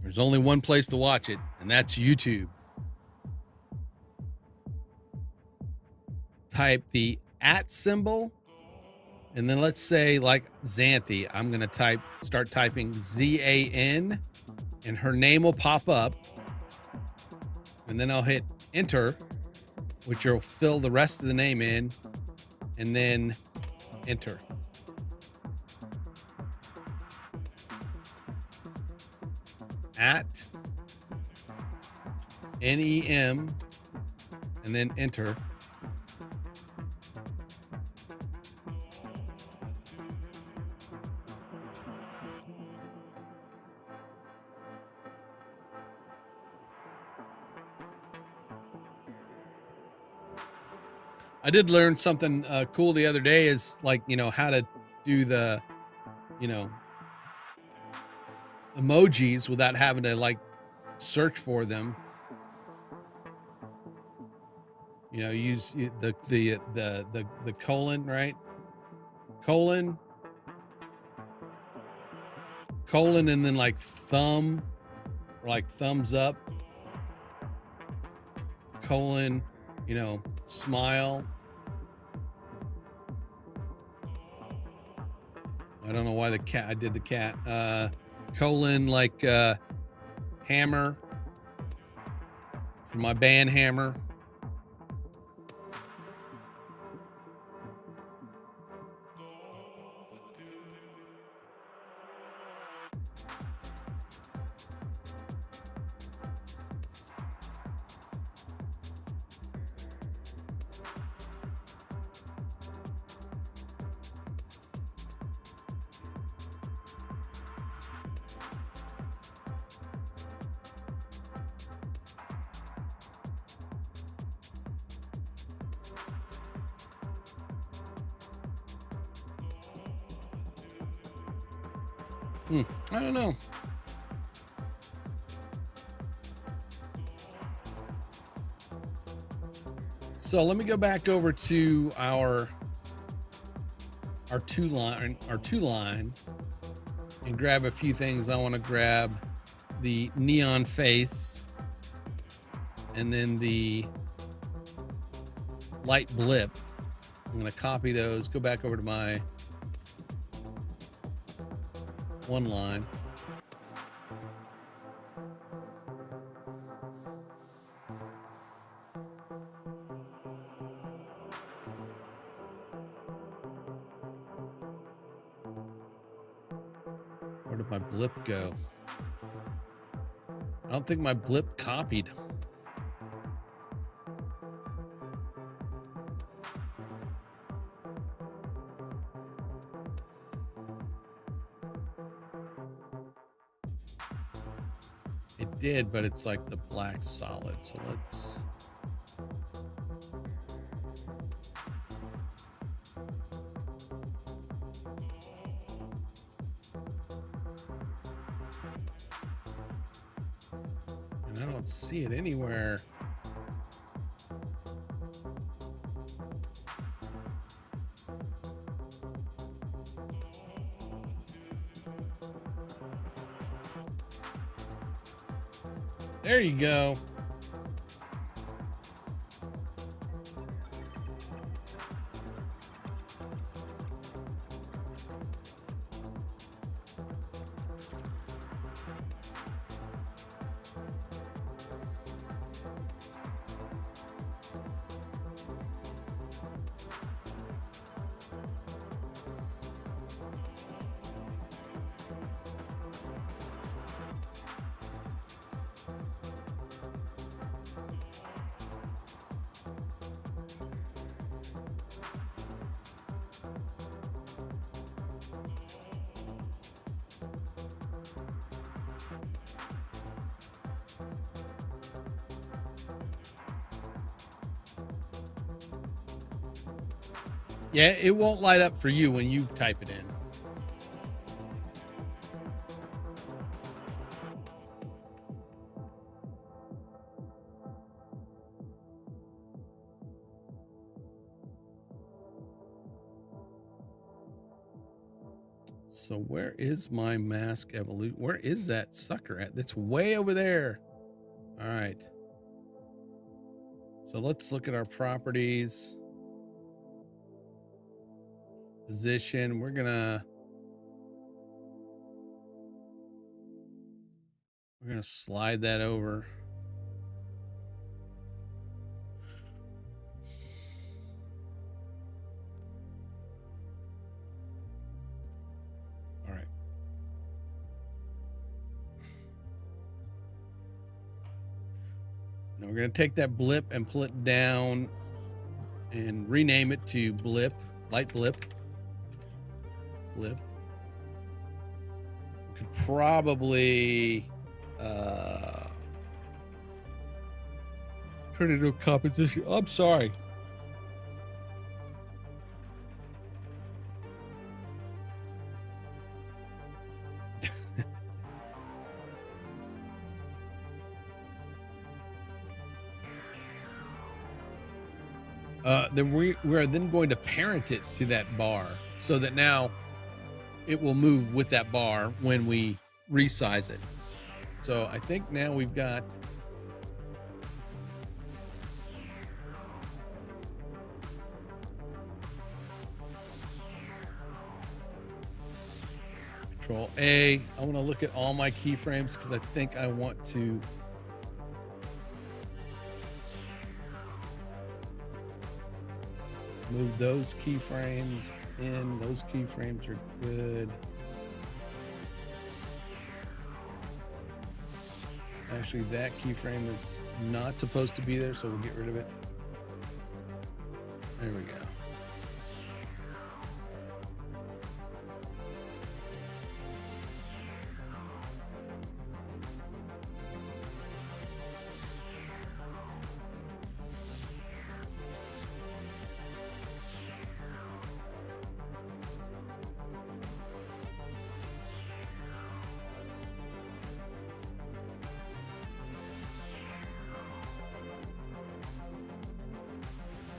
There's only one place to watch it, and that's YouTube. Type the @ symbol, and then let's say like Xanthi. I'm going to start typing ZAN, and her name will pop up. And then I'll hit enter, which will fill the rest of the name in, and then enter. @NEM, and then enter. I did learn something cool the other day, is like, how to do the, emojis without having to like search for them. Use the colon, right? Colon, and then like thumb, or like thumbs up, colon, smile. I don't know why I did the cat. Colon, like hammer, for my band hammer. I don't know. So let me go back over to our two line and grab a few things. I want to grab the neon face, and then the light blip. I'm going to copy those, go back over to my one line. Where did my blip go? I don't think my blip copied. It did, but it's like the black solid. So let's... And I don't see it anywhere. There you go. Yeah, it won't light up for you when you type it in. So where is my mask evolution? Where is that sucker at? That's way over there. All right. So let's look at our properties. Position. We're gonna slide that over. All right. Now we're gonna take that blip and pull it down and rename it to blip, light blip. Blip. We could probably turn it into a composition. I'm sorry. Then we are then going to parent it to that bar so that now it will move with that bar when we resize it. So I think now we've got Control A. I want to look at all my keyframes because I think I want to move those keyframes in. Those keyframes are good. Actually, that keyframe is not supposed to be there, so we'll get rid of it. There we go.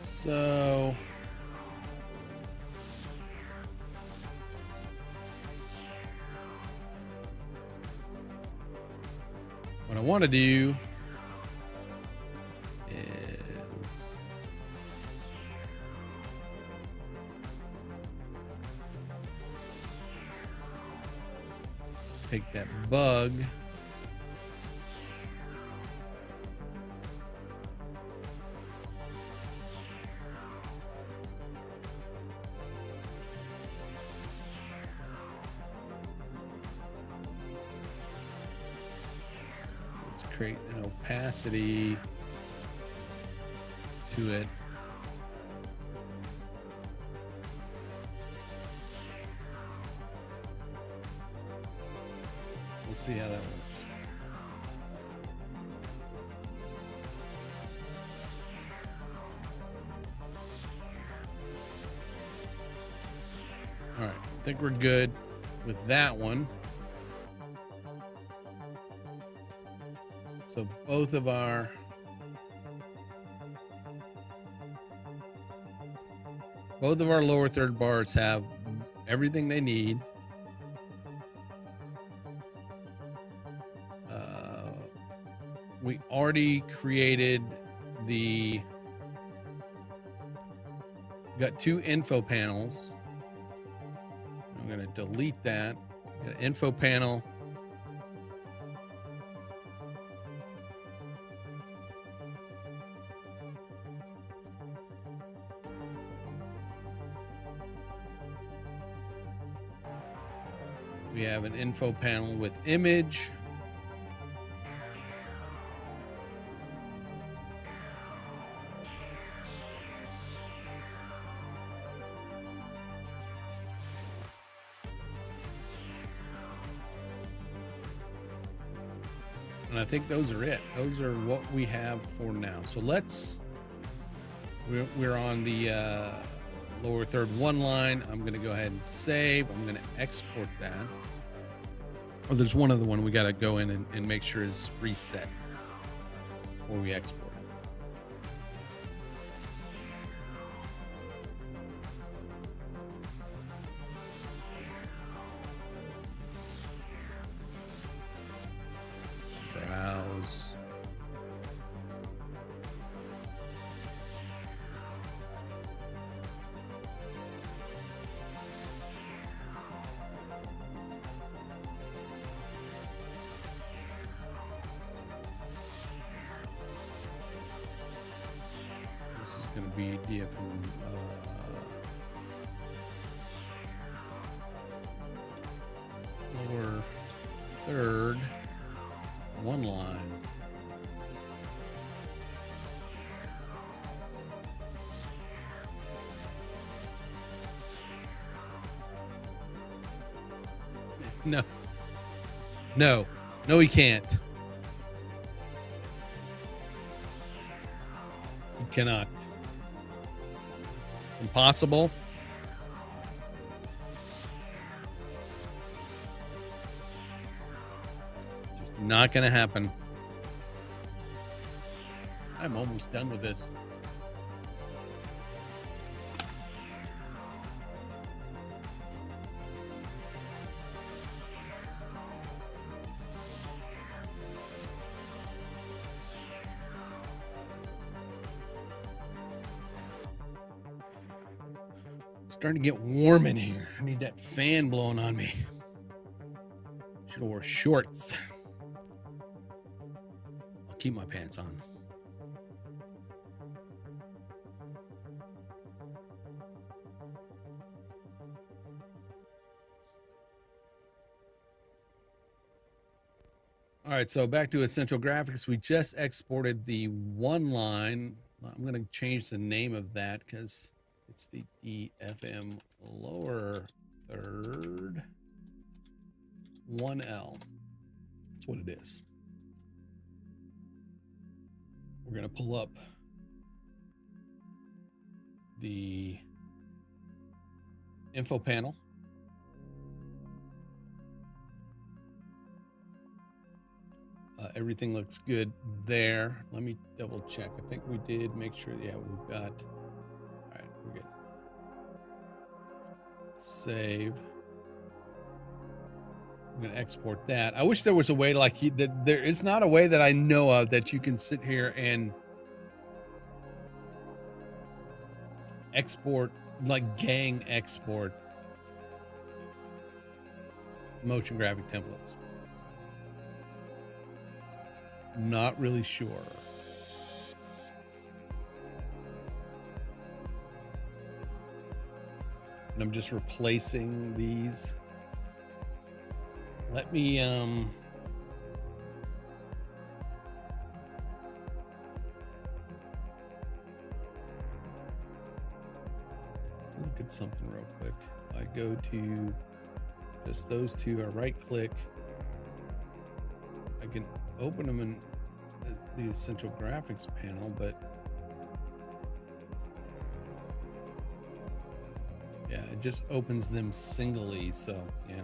So what I want to do is take that bug . Create an opacity to it. We'll see how that works. All right, I think we're good with that one. So both of our lower third bars have everything they need. already created got 2 info panels. I'm going to delete that. Got an info panel. We have an info panel with image. And I think those are it. Those are what we have for now. So we're on the lower third 1 line. I'm going to go ahead and save. I'm going to export that. Oh, there's one other one we got to go in and make sure is reset before we export it. Browse. This is going to be DFM lower third 1 line. No, he can't. He cannot. Impossible. Just not going to happen. I'm almost done with this. Starting to get warm in here. I need that fan blowing on me. Should have wore shorts. I'll keep my pants on. All right, so back to Essential Graphics. We just exported the 1 line. I'm going to change the name of that because it's the DFM lower third 1L. That's what it is. We're going to pull up the info panel. Everything looks good there. Let me double check. I think we did make sure. Yeah, we've got. All right, we're good. Save. I'm going to export that. I wish there was a way like that. There is not a way that I know of that you can sit here and export, like gang export motion graphic templates. Not really sure. And I'm just replacing these. Let me look at something real quick. I go to just those two, I right click. I can open them in the Essential Graphics panel, but yeah, it just opens them singly. So yeah,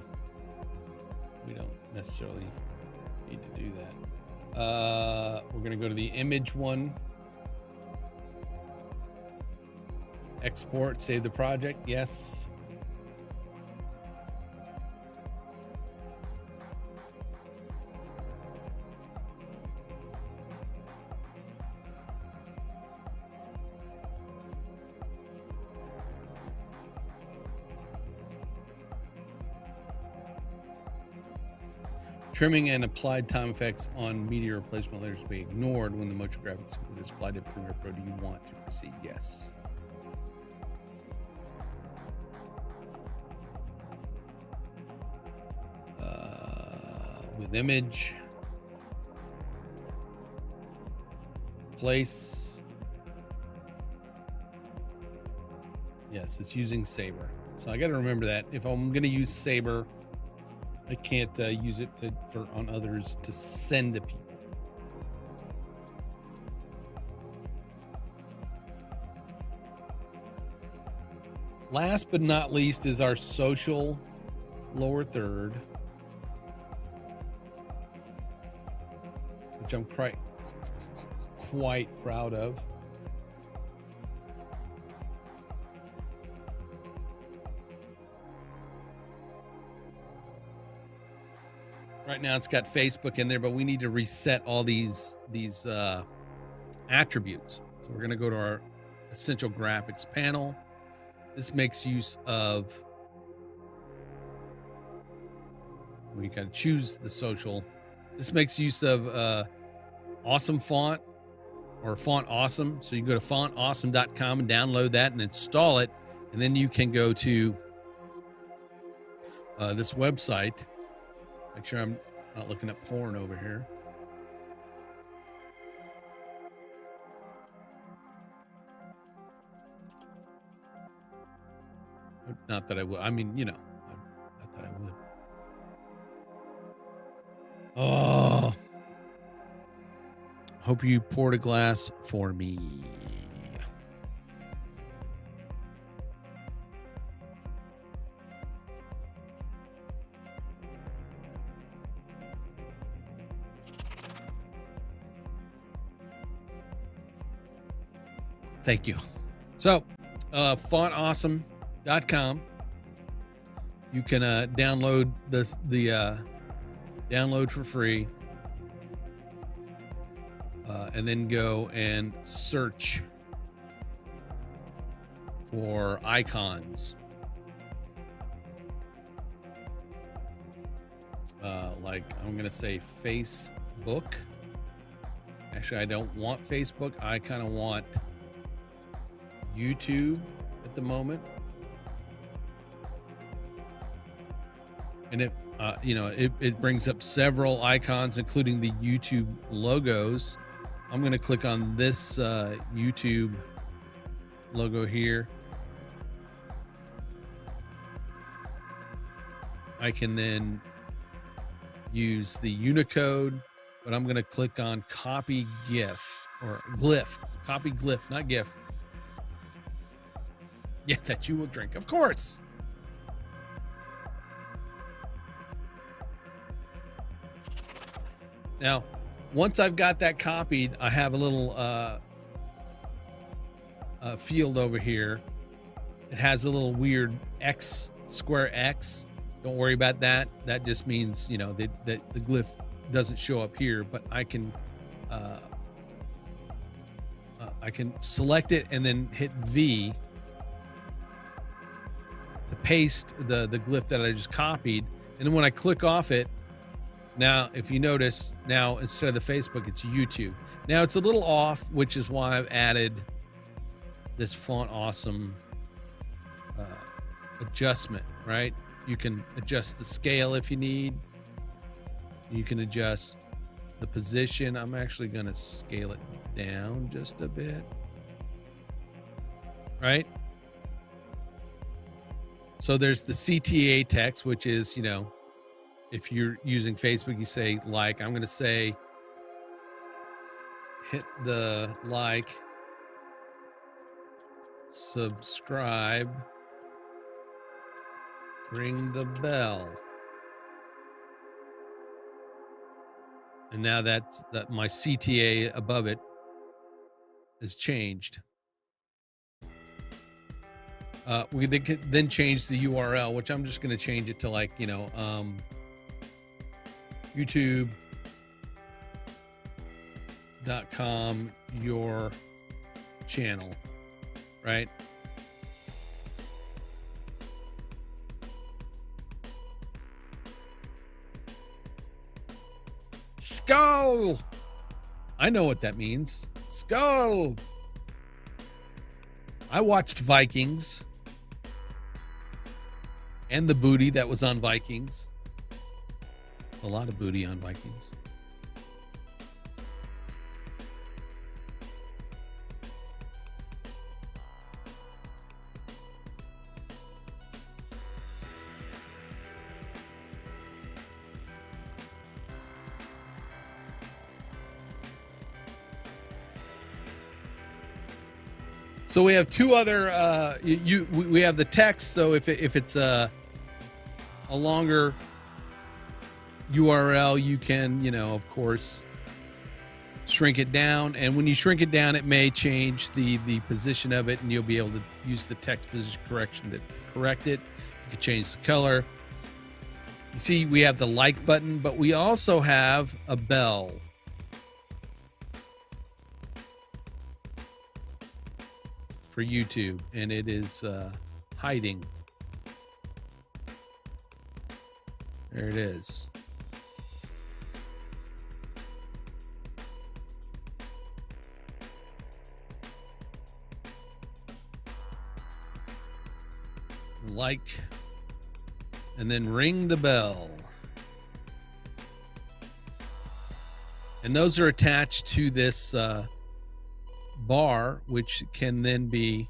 we don't necessarily need to do that. We're going to go to the image one, export, save the project. Yes. Trimming and applied time effects on media replacement layers will be ignored when the motion graphics simply is applied to Premiere Pro. Do you want to proceed? Yes. With image, place. Yes, it's using Sabre. So I got to remember that if I'm going to use Sabre, I can't use it on others to send to people. Last but not least is our social lower third, which I'm quite proud of. Right now it's got Facebook in there, but we need to reset all these attributes. So we're going to go to our essential graphics panel. This makes use of, we got to choose the social. This makes use of awesome font or font awesome. So you go to fontawesome.com and download that and install it. And then you can go to this website. Make sure I'm not looking at porn over here. Not that I would. I mean, you know, not that I would. Oh, hope you poured a glass for me. Thank you. So, fontawesome.com. You can download the download for free, and then go and search for icons. Like I'm going to say Facebook. Actually, I don't want Facebook. I kind of want YouTube at the moment. And it, you know, it brings up several icons, including the YouTube logos. I'm going to click on this YouTube logo here. I can then use the Unicode, but I'm going to click on copy GIF or glyph. Copy glyph, not GIF. Yeah, that you will drink, of course. Now, once I've got that copied, I have a little field over here. It has a little weird X, square X. Don't worry about that. That just means, you know, that the glyph doesn't show up here, but I can select it and then hit V to paste the glyph that I just copied. And then when I click off it, now, if you notice, now instead of the Facebook, it's YouTube. Now it's a little off, which is why I've added this Font Awesome adjustment, right? You can adjust the scale if you need. You can adjust the position. I'm actually going to scale it down just a bit, right? So there's the CTA text, which is, you know, if you're using Facebook, you say like. I'm going to say hit the like, subscribe, ring the bell. And now that my CTA above it is changed. We then change the URL, which I'm just going to change it to like, you know, youtube.com, your channel, right? Skull. I know what that means. Skull. I watched Vikings and the booty that was on Vikings. A lot of booty on Vikings. So we have two other. We have the text. So if it's a longer URL, you can, of course, shrink it down. And when you shrink it down, it may change the position of it, and you'll be able to use the text position correction to correct it. You can change the color. You see, we have the like button, but we also have a bell. For YouTube, and it is hiding. There it is. Like, and then ring the bell. And those are attached to this bar, which can then be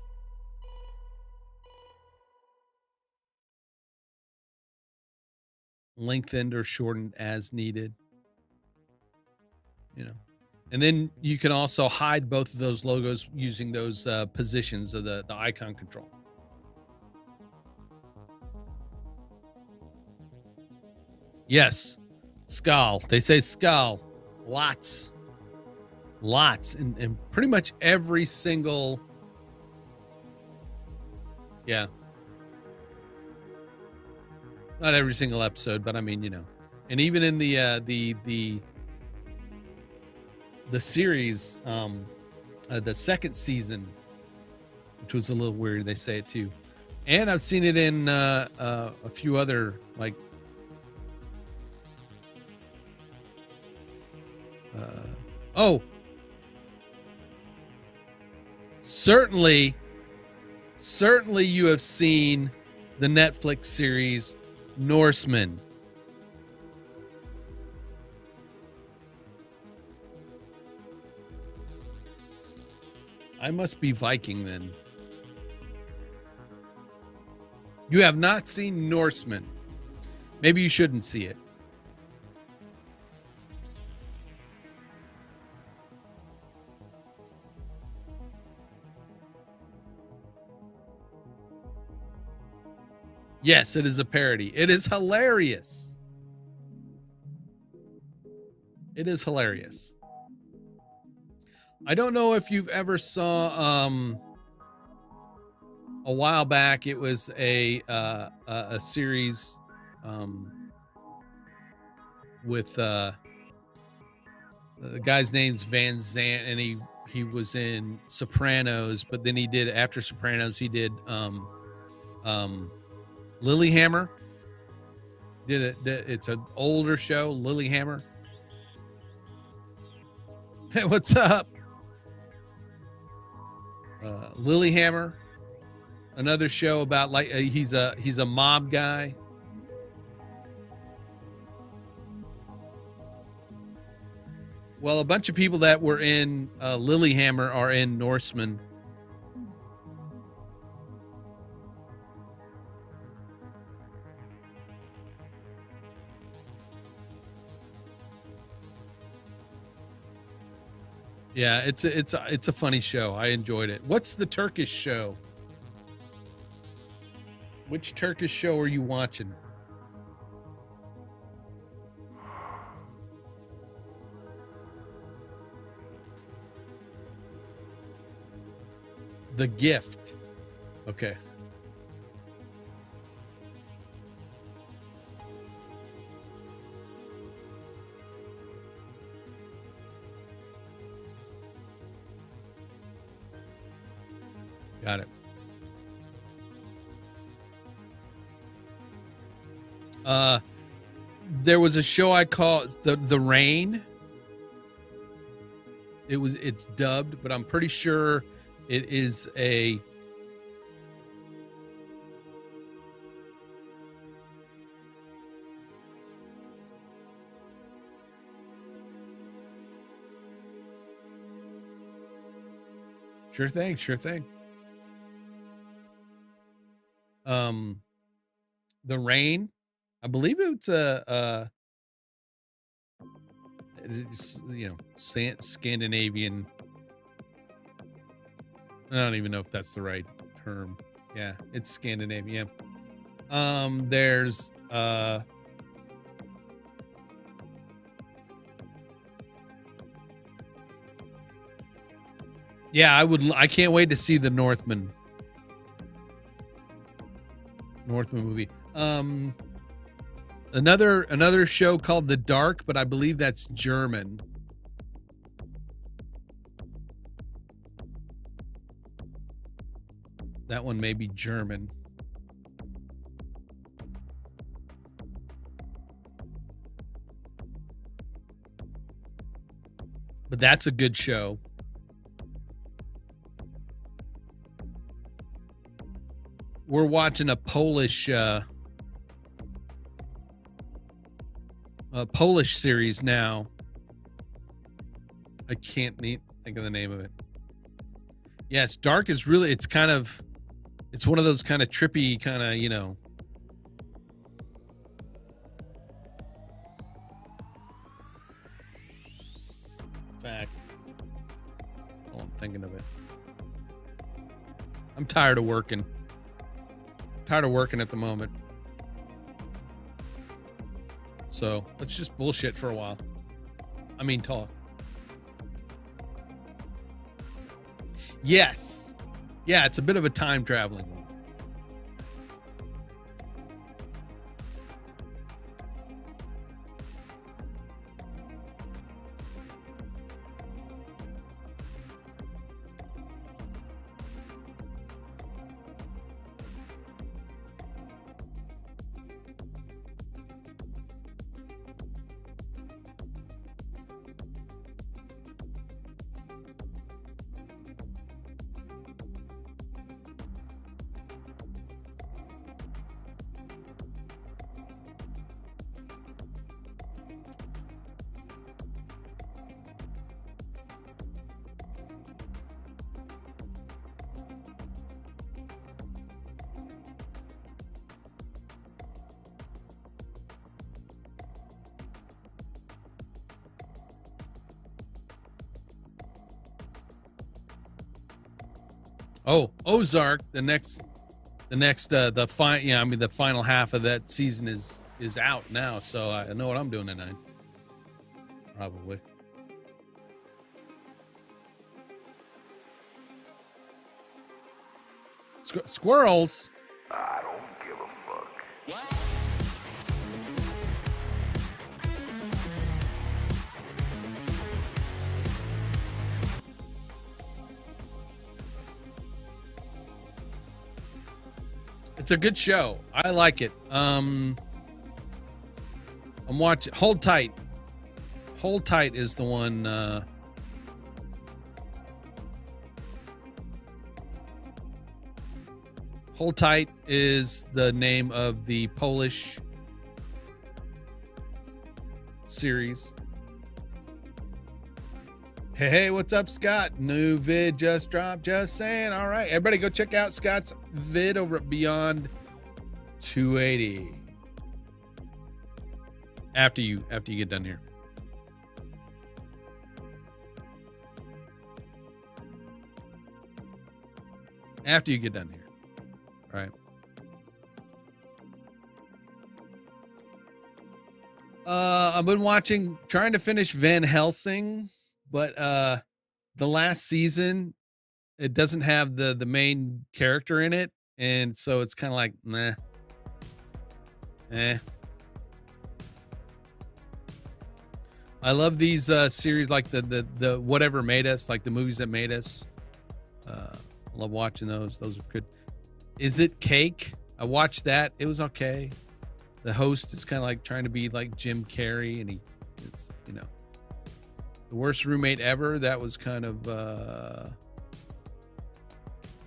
lengthened or shortened as needed, and then you can also hide both of those logos using those positions of the icon control. Yes, skull. They say skull. Lots. And pretty much every single, not every single episode, but I mean, and even in the series, the second season, which was a little weird, they say it too. And I've seen it in a few other, like certainly you have seen the Netflix series Norseman. I must be Viking then. You have not seen Norseman. Maybe you shouldn't see it. Yes, it is a parody. It is hilarious. It is hilarious. I don't know if you've ever saw a while back, it was a series with the guy's name's Van Zant, and he was in Sopranos, but then he did, after Sopranos, he did Lilyhammer. It's an older show, Lilyhammer. Hey, what's up? Lilyhammer, another show about, like, he's a mob guy. Well, a bunch of people that were in Lilyhammer are in Norseman. Yeah, it's a funny show. I enjoyed it. What's the Turkish show? Which Turkish show are you watching? The Gift. Okay. Got it. There was a show I called The Rain. it's dubbed, but I'm pretty sure it is a sure thing. The Rain, I believe it's it's, Scandinavian. I don't even know if that's the right term. Yeah, it's Scandinavian. There's yeah, I can't wait to see the Northman movie. Another show called The Dark, but I believe that's German. That one may be German. But that's a good show. We're watching a Polish series now. I can't think of the name of it. Yes, Dark is really, it's one of those kind of trippy kind of, fact. Oh, I'm thinking of it. I'm tired of working. Tired of working at the moment. So let's just bullshit for a while. I mean, talk. Yes. Yeah, it's a bit of a time traveling one. Oh, Ozark, the final half of that season is out now, so I know what I'm doing tonight. Probably. Squirrels. I don't give a fuck. It's a good show. I like it. I'm watching. Hold Tight. Hold Tight is the one. Hold Tight is the name of the Polish series. Hey, what's up, Scott? New vid just dropped. Just saying. All right, everybody go check out Scott's vid over at Beyond 280. After you get done here. After you get done here. All right. I've been trying to finish Van Helsing. But the last season, it doesn't have the main character in it, and so it's kind of like meh. I love these series like the Whatever Made Us, like the movies that made us. I love watching those. Those are good. Is It Cake? I watched that. It was okay. The host is kind of like trying to be like Jim Carrey, and it's The Worst Roommate Ever. That was kind of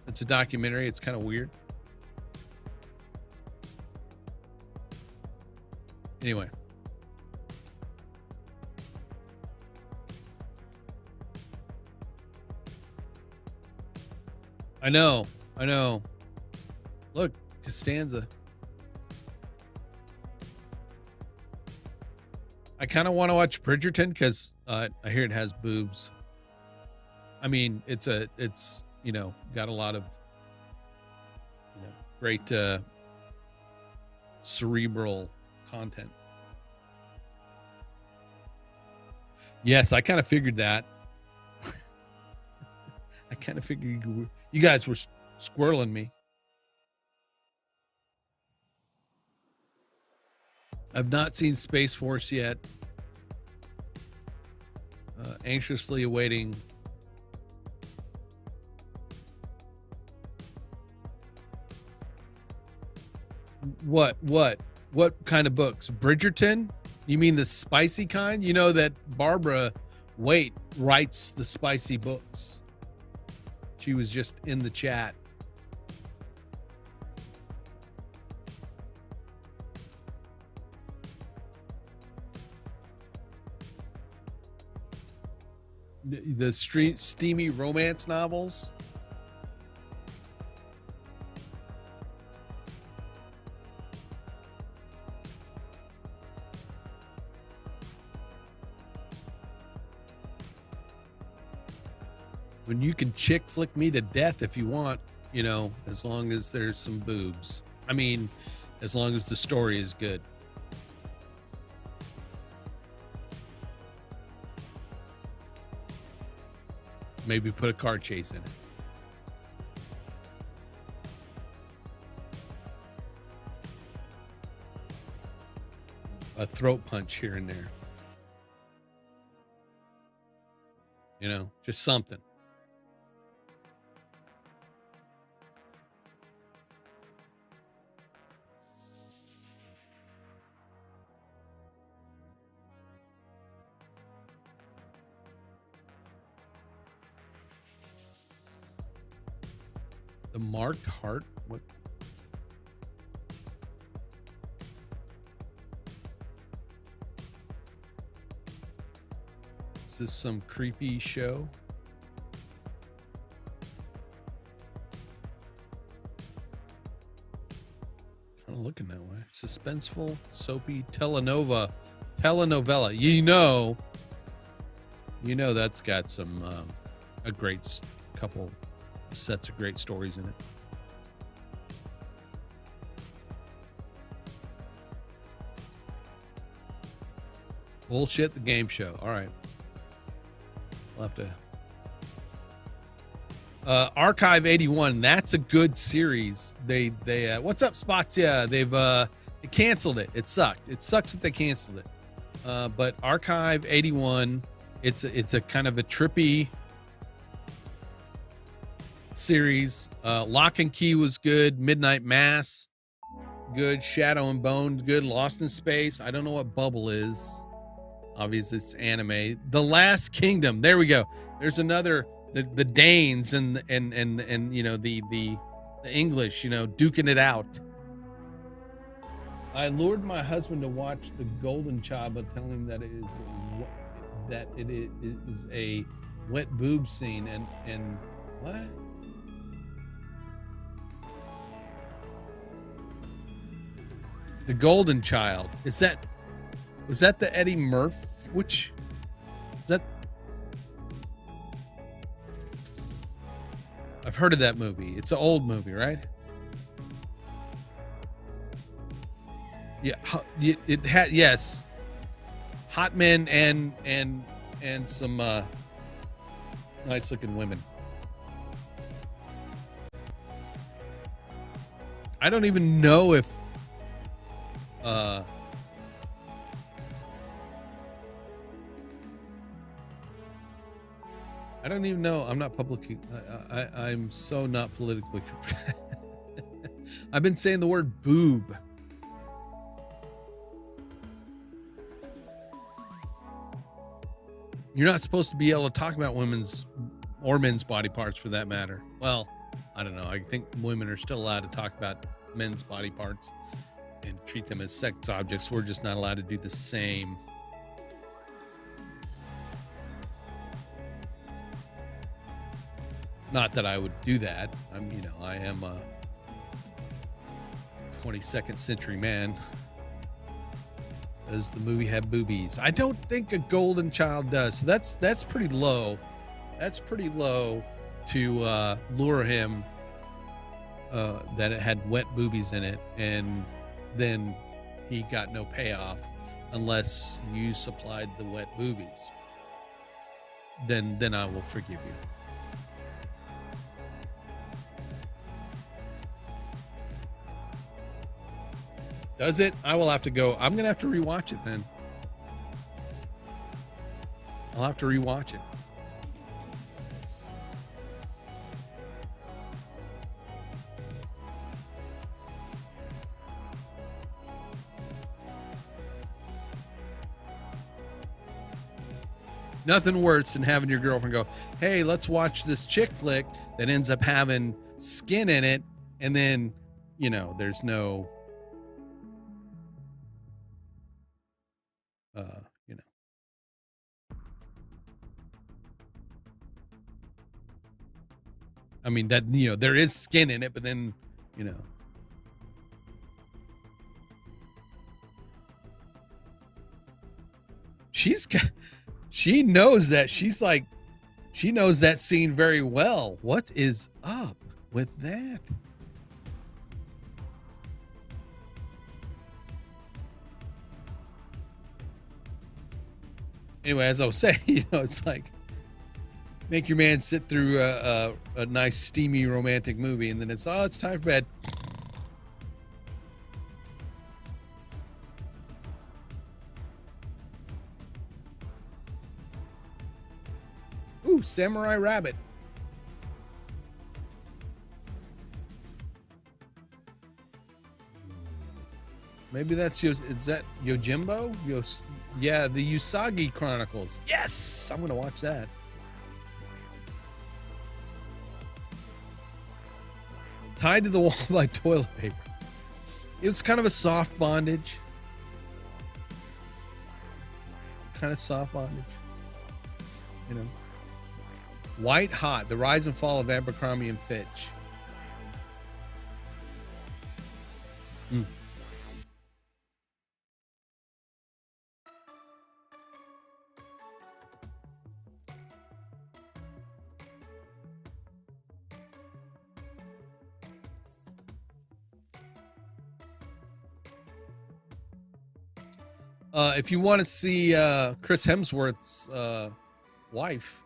it's a documentary. It's kind of weird. Anyway. I know. Look, Costanza. I kind of want to watch Bridgerton because I hear it has boobs. I mean, it's got a lot of great cerebral content. Yes, I kind of figured that. I kind of figured you guys were squirreling me. I've not seen Space Force yet. Anxiously awaiting. What kind of books? Bridgerton? You mean the spicy kind? You know that Barbara Waite writes the spicy books. She was just in the chat. The steamy romance novels. When you can chick flick me to death if you want, as long as there's some boobs. I mean, as long as the story is good. Maybe put a car chase in it. A throat punch here and there. Just something. The marked heart? What? Is this some creepy show? Kind of looking that way. Suspenseful, soapy telenovela. That's got some a great couple sets of great stories in it. Bullshit the game show. All right. We'll have to Archive 81. That's a good series. They what's up, Spots? Yeah, they canceled it. It sucked. It sucks that they canceled it. But Archive 81, it's a kind of a trippy series. Lock and Key was good. Midnight Mass, good. Shadow and Bone, good. Lost in Space. I don't know what Bubble is. Obviously, it's anime. The Last Kingdom. There we go. There's another. The Danes and the English, duking it out. I lured my husband to watch The Golden Child, but telling him that it is a wet boob scene and what? The Golden Child. Was that the Eddie Murphy? Which is that? I've heard of that movie. It's an old movie, right? Yeah, it had, yes, hot men and some nice looking women. I don't even know if I don't even know. I'm not publicly. I'm so not politically correct. I've been saying the word boob. You're not supposed to be able to talk about women's or men's body parts for that matter. Well, I don't know. I think women are still allowed to talk about men's body parts and treat them as sex objects. We're just not allowed to do the same. Not that I would do that. I am a 22nd century man. Does the movie have boobies? I don't think a golden child does. So that's pretty low. That's pretty low to lure him that it had wet boobies in it, and then he got no payoff unless you supplied the wet boobies. Then I will forgive you. Does it? I will have to go. I'm going to have to rewatch it then. I'll have to rewatch it. Nothing worse than having your girlfriend go, hey, let's watch this chick flick that ends up having skin in it. And then, there's no, I mean that, there is skin in it, but then, she knows that. She knows that scene very well. What is up with that? Anyway, as I was saying, it's like, make your man sit through a nice steamy romantic movie, and then it's time for bed. Ooh, Samurai Rabbit. Maybe that's is that Yojimbo? Yeah, the Usagi Chronicles. Yes, I'm gonna watch that. Tied to the wall by toilet paper. It was kind of a soft bondage. Kind of soft bondage. White Hot, The Rise and Fall of Abercrombie and Fitch. If you want to see Chris Hemsworth's wife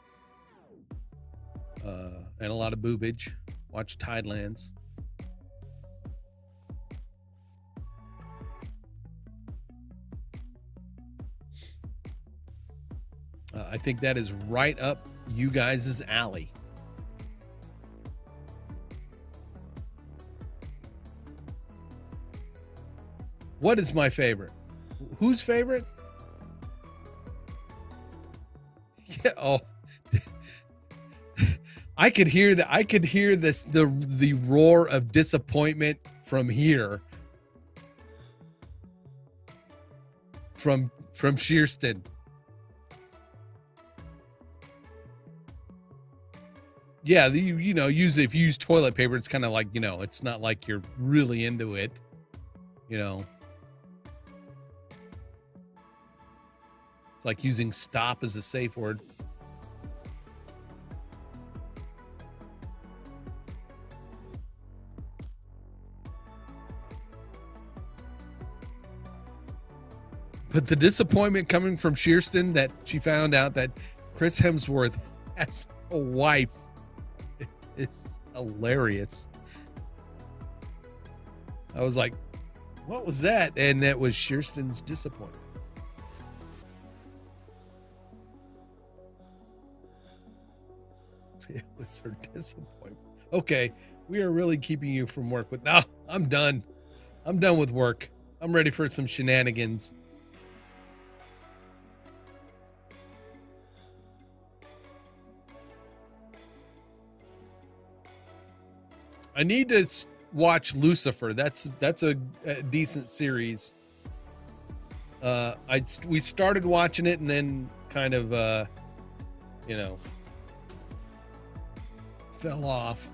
and a lot of boobage, watch Tidelands. I think that is right up you guys' alley. What is my favorite? Whose favorite? Yeah. Oh, I could hear that. I could hear this, the roar of disappointment from here. From Shearston. Yeah, usually if you use toilet paper, it's kind of like, it's not like you're really into it, like using stop as a safe word. But the disappointment coming from Shearston that she found out that Chris Hemsworth has a wife is hilarious. I was like, what was that? And that was Shearston's disappointment. It was her disappointment. Okay, we are really keeping you from work, but now I'm done. I'm done with work. I'm ready for some shenanigans. I need to watch Lucifer. That's a decent series. We started watching it and then kind of you know, fell off.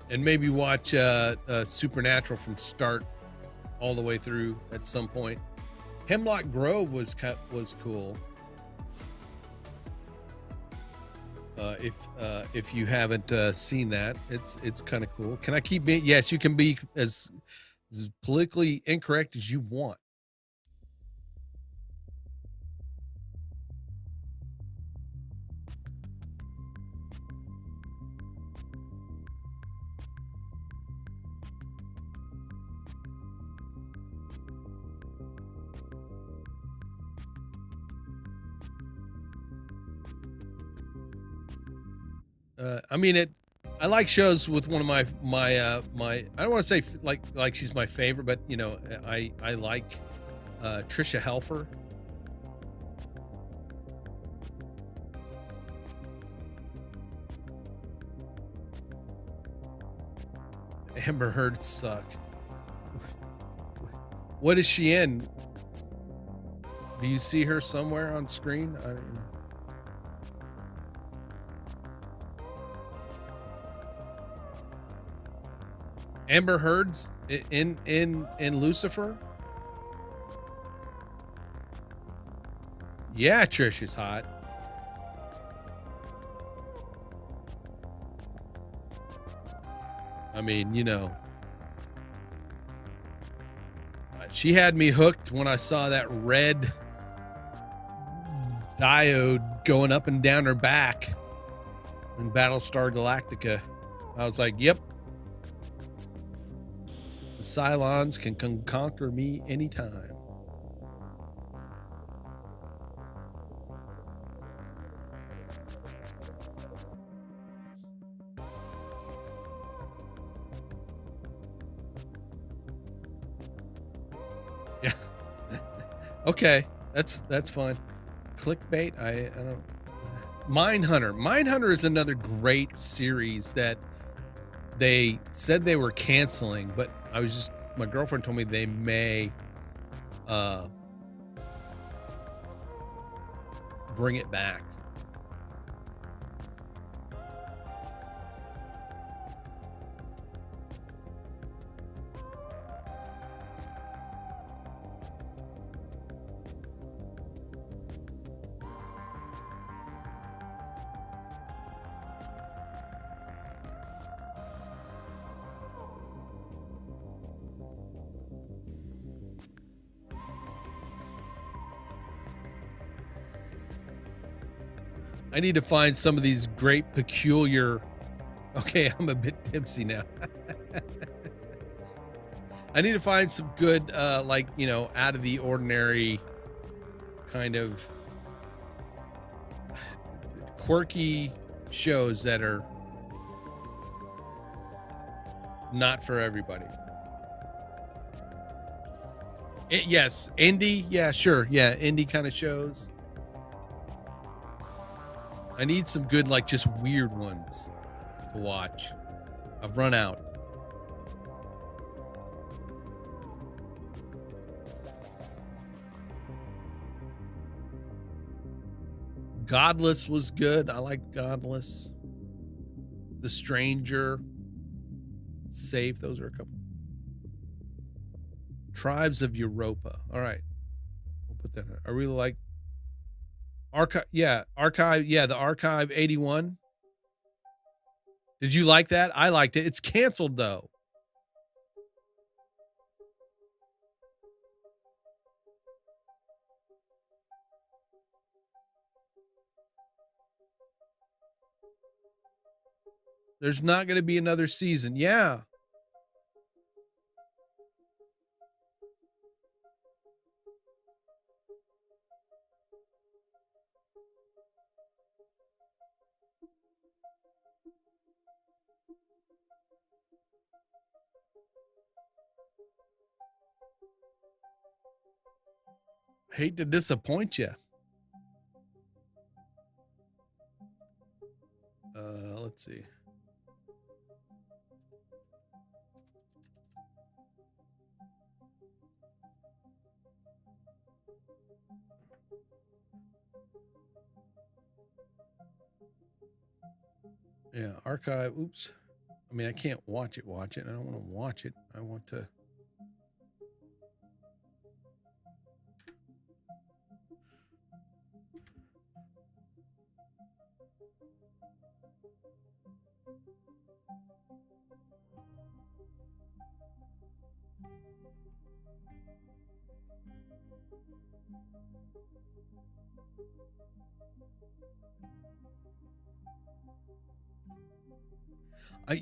And maybe watch Supernatural from start all the way through at some point. Hemlock Grove was cool. If you haven't seen that, it's kind of cool. Can I keep being? Yes, you can be as politically incorrect as you want. I mean it. I like shows with one of my I don't want to say like she's my favorite, but you know I like Trisha Helfer. Amber Heard suck. What is she in? Do you see her somewhere on screen? I don't know. Amber Heard's in Lucifer. Yeah, Trish is hot. I mean, you know, she had me hooked when I saw that red diode going up and down her back in Battlestar Galactica. I was like, yep. The Cylons can conquer me anytime. Yeah. Okay, that's fine. Clickbait. I don't. Mindhunter. Mindhunter is another great series that they said they were canceling, but my girlfriend told me they may bring it back. I need to find some of these great peculiar. Okay, I'm a bit tipsy now. I need to find some good like, you know, out of the ordinary kind of quirky shows that are not for everybody. Yes, indie. Yeah, sure. Yeah, indie kind of shows. I need some good, like, just weird ones to watch. I've run out. Godless was good. I liked Godless. The Stranger. Safe. Those are a couple. Tribes of Europa. All right. We'll put that in. I really like Archive. Yeah. Archive. Yeah. The Archive 81. Did you like that? I liked it. It's canceled though. There's not going to be another season. Yeah. Hate to disappoint you. Let's see. Yeah, archive. Oops. I mean, I can't watch it. I don't want to watch it. I want to.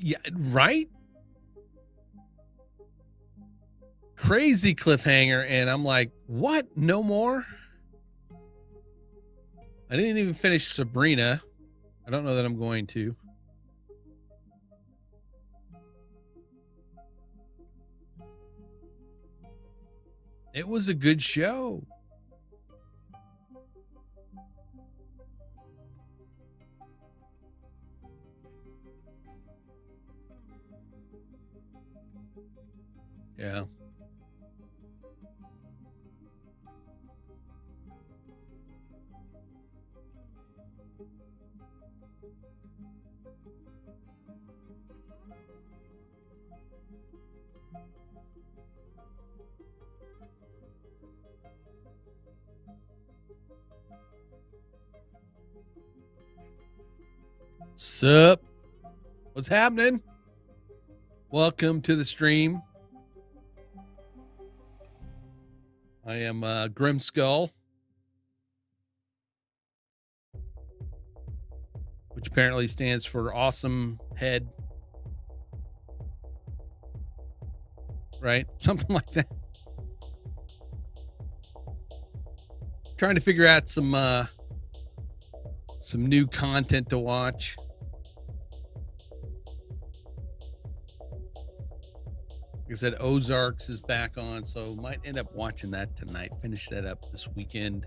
Yeah, right? Crazy cliffhanger. And I'm like, what? No more? I didn't even finish Sabrina. I don't know that I'm going to. It was a good show. Yeah. Sup? What's happening? Welcome to the stream. I am Grim Skull, which apparently stands for awesome head. Right? Something like that. Trying to figure out some new content to watch. Like I said, Ozarks is back on, so might end up watching that tonight. Finish that up this weekend.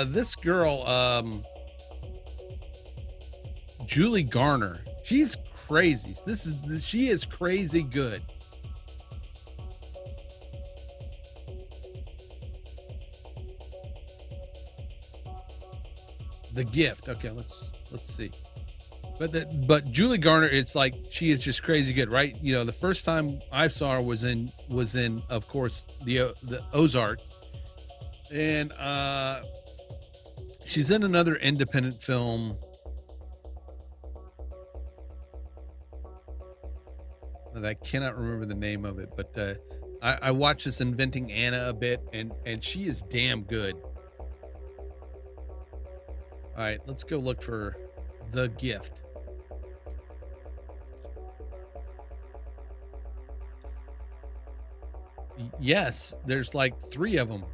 This girl, Julie Garner, she's crazy. She is crazy good. The Gift. Okay, let's see. But Julie Garner, it's like she is just crazy good, right? You know, the first time I saw her was in of course the Ozark, and she's in another independent film that I cannot remember the name of it, but I watched this Inventing Anna a bit, and she is damn good. All right, let's go look for The Gift. Yes, there's like 3 of them.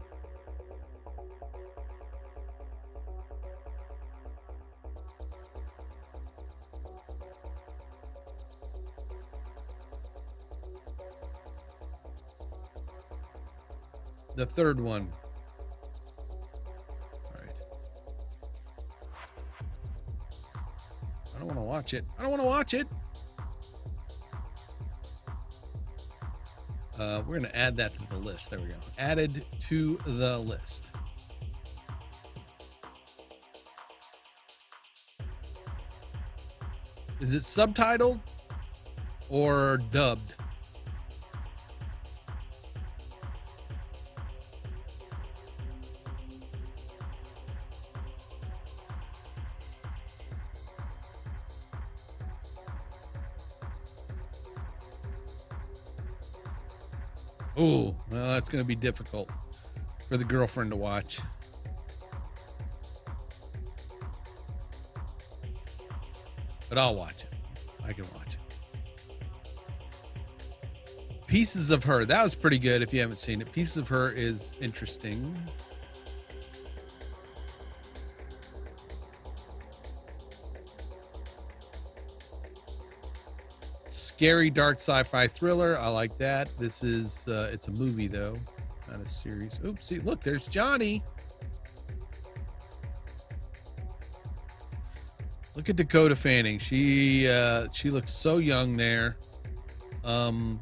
The 3rd one. All right. I don't want to watch it. I don't want to watch it. We're going to add that to the list. There we go. Added to the list. Is it subtitled or dubbed? Oh, well, that's going to be difficult for the girlfriend to watch. But I'll watch it. I can watch it. Pieces of Her. That was pretty good if you haven't seen it. Pieces of Her is interesting. Scary, dark sci-fi thriller. I like that. This is, it's a movie though, not a series. Oops, see, look, there's Johnny. Look at Dakota Fanning. She looks so young there. On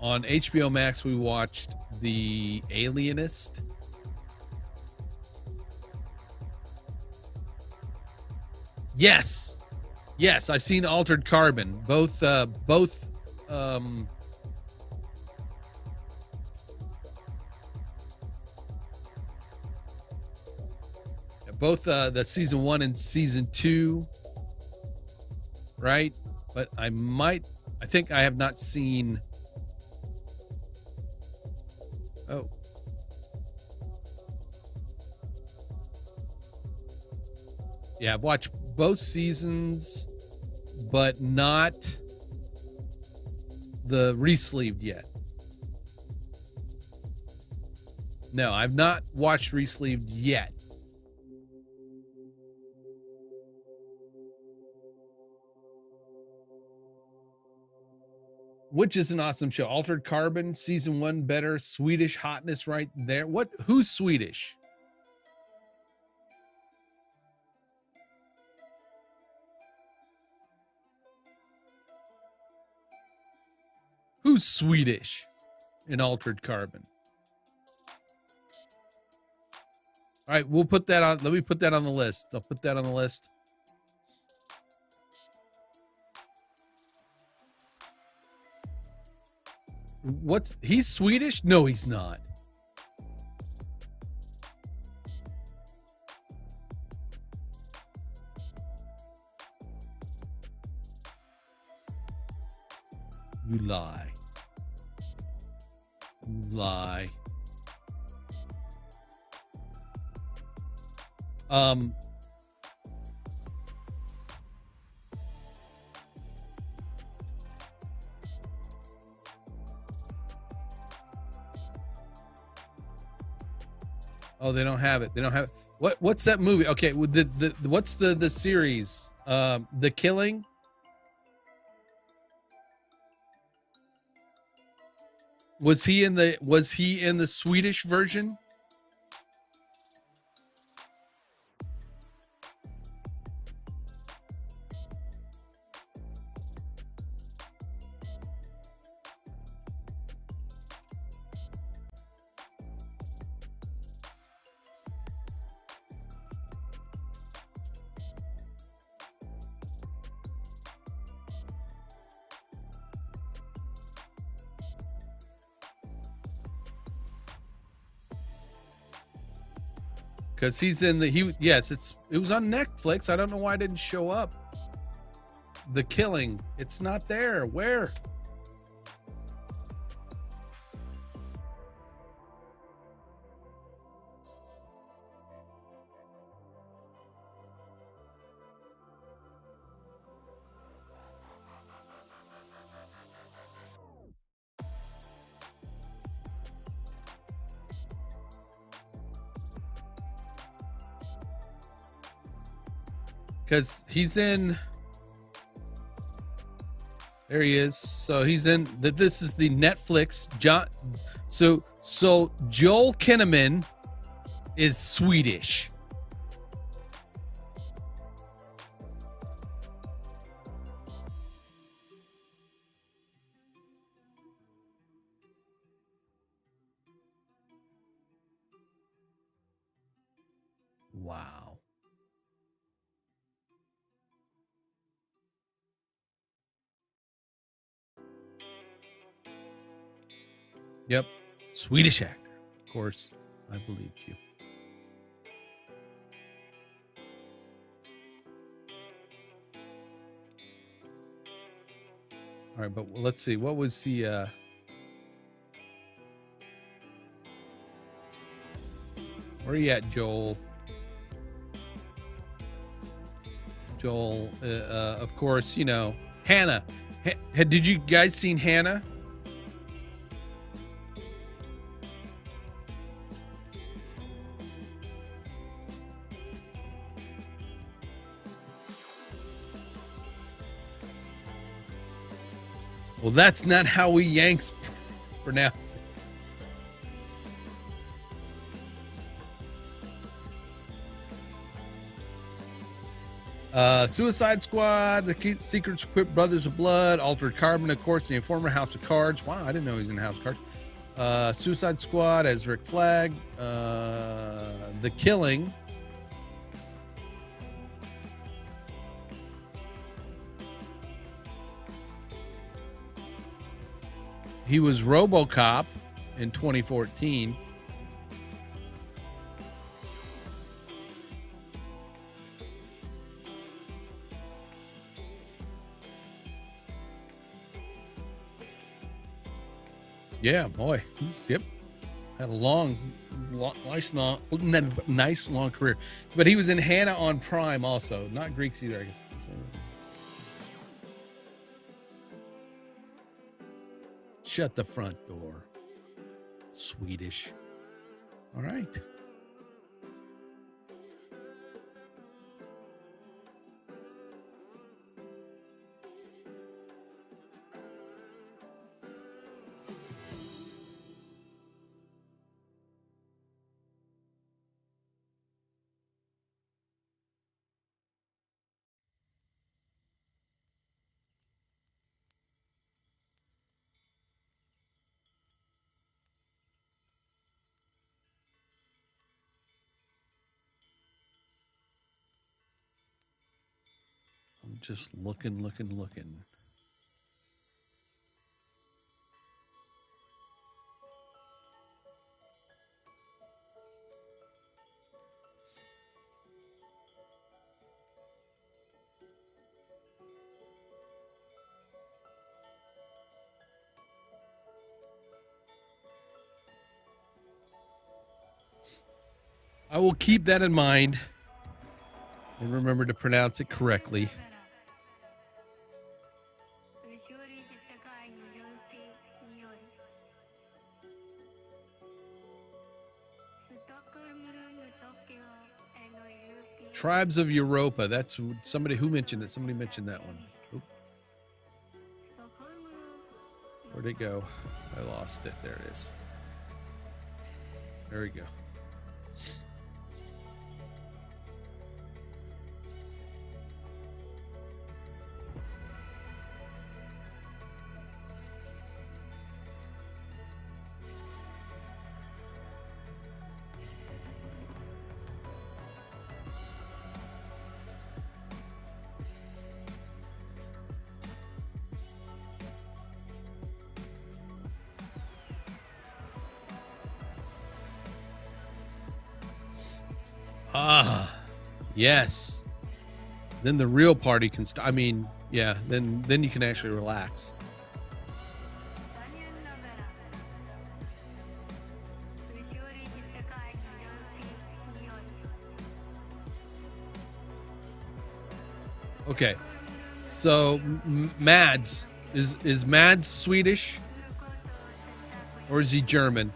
HBO Max, we watched The Alienist. Yes, I've seen Altered Carbon. Both both the season 1 and season 2, right? But I think I have not seen. Oh. Yeah, I've watched both seasons, but not the re-sleeved yet. No, I've not watched re-sleeved yet. Which is an awesome show. Altered Carbon, season 1 better. Swedish hotness right there. Who's Swedish? Who's Swedish in Altered Carbon? All right, we'll put that on. Let me put that on the list. I'll put that on the list. He's Swedish? No, he's not. You lie. You lie. Oh, they don't have it. They don't have it. What's that movie? Okay, what's the series? The Killing? Was he in the Swedish version? Because he's in it was on Netflix. I don't know why it didn't show up. The Killing. It's not there. Where? Because he's in. There he is. So he's in. This is the Netflix. So Joel Kinnaman is Swedish. Wow. Yep. Swedish actor. Of course, I believed you. All right, but let's see. What was the where are you at, Joel? Joel, of course, you know, Hannah. Did you guys seen Hannah? Well, that's not how we Yanks pronounce it. Suicide Squad, The Secret Squid, Brothers of Blood, Altered Carbon, of course, The Informer, House of Cards. Wow, I didn't know he was in House of Cards. Suicide Squad as Rick Flag. The Killing. He was RoboCop in 2014. Yeah, boy. Yep. Had a nice long career. But he was in Hannah on Prime also. Not Greeks either, I guess. Shut the front door. Swedish. All right. I'm just looking. I will keep that in mind and remember to pronounce it correctly. Tribes of Europa. That's somebody who mentioned it. Somebody mentioned that one. Oop. Where'd it go? I lost it. There it is. There we go. Ah, yes. Then the real party can start. I mean, yeah, then you can actually relax. Okay. So Mads is Mads Swedish or is he German?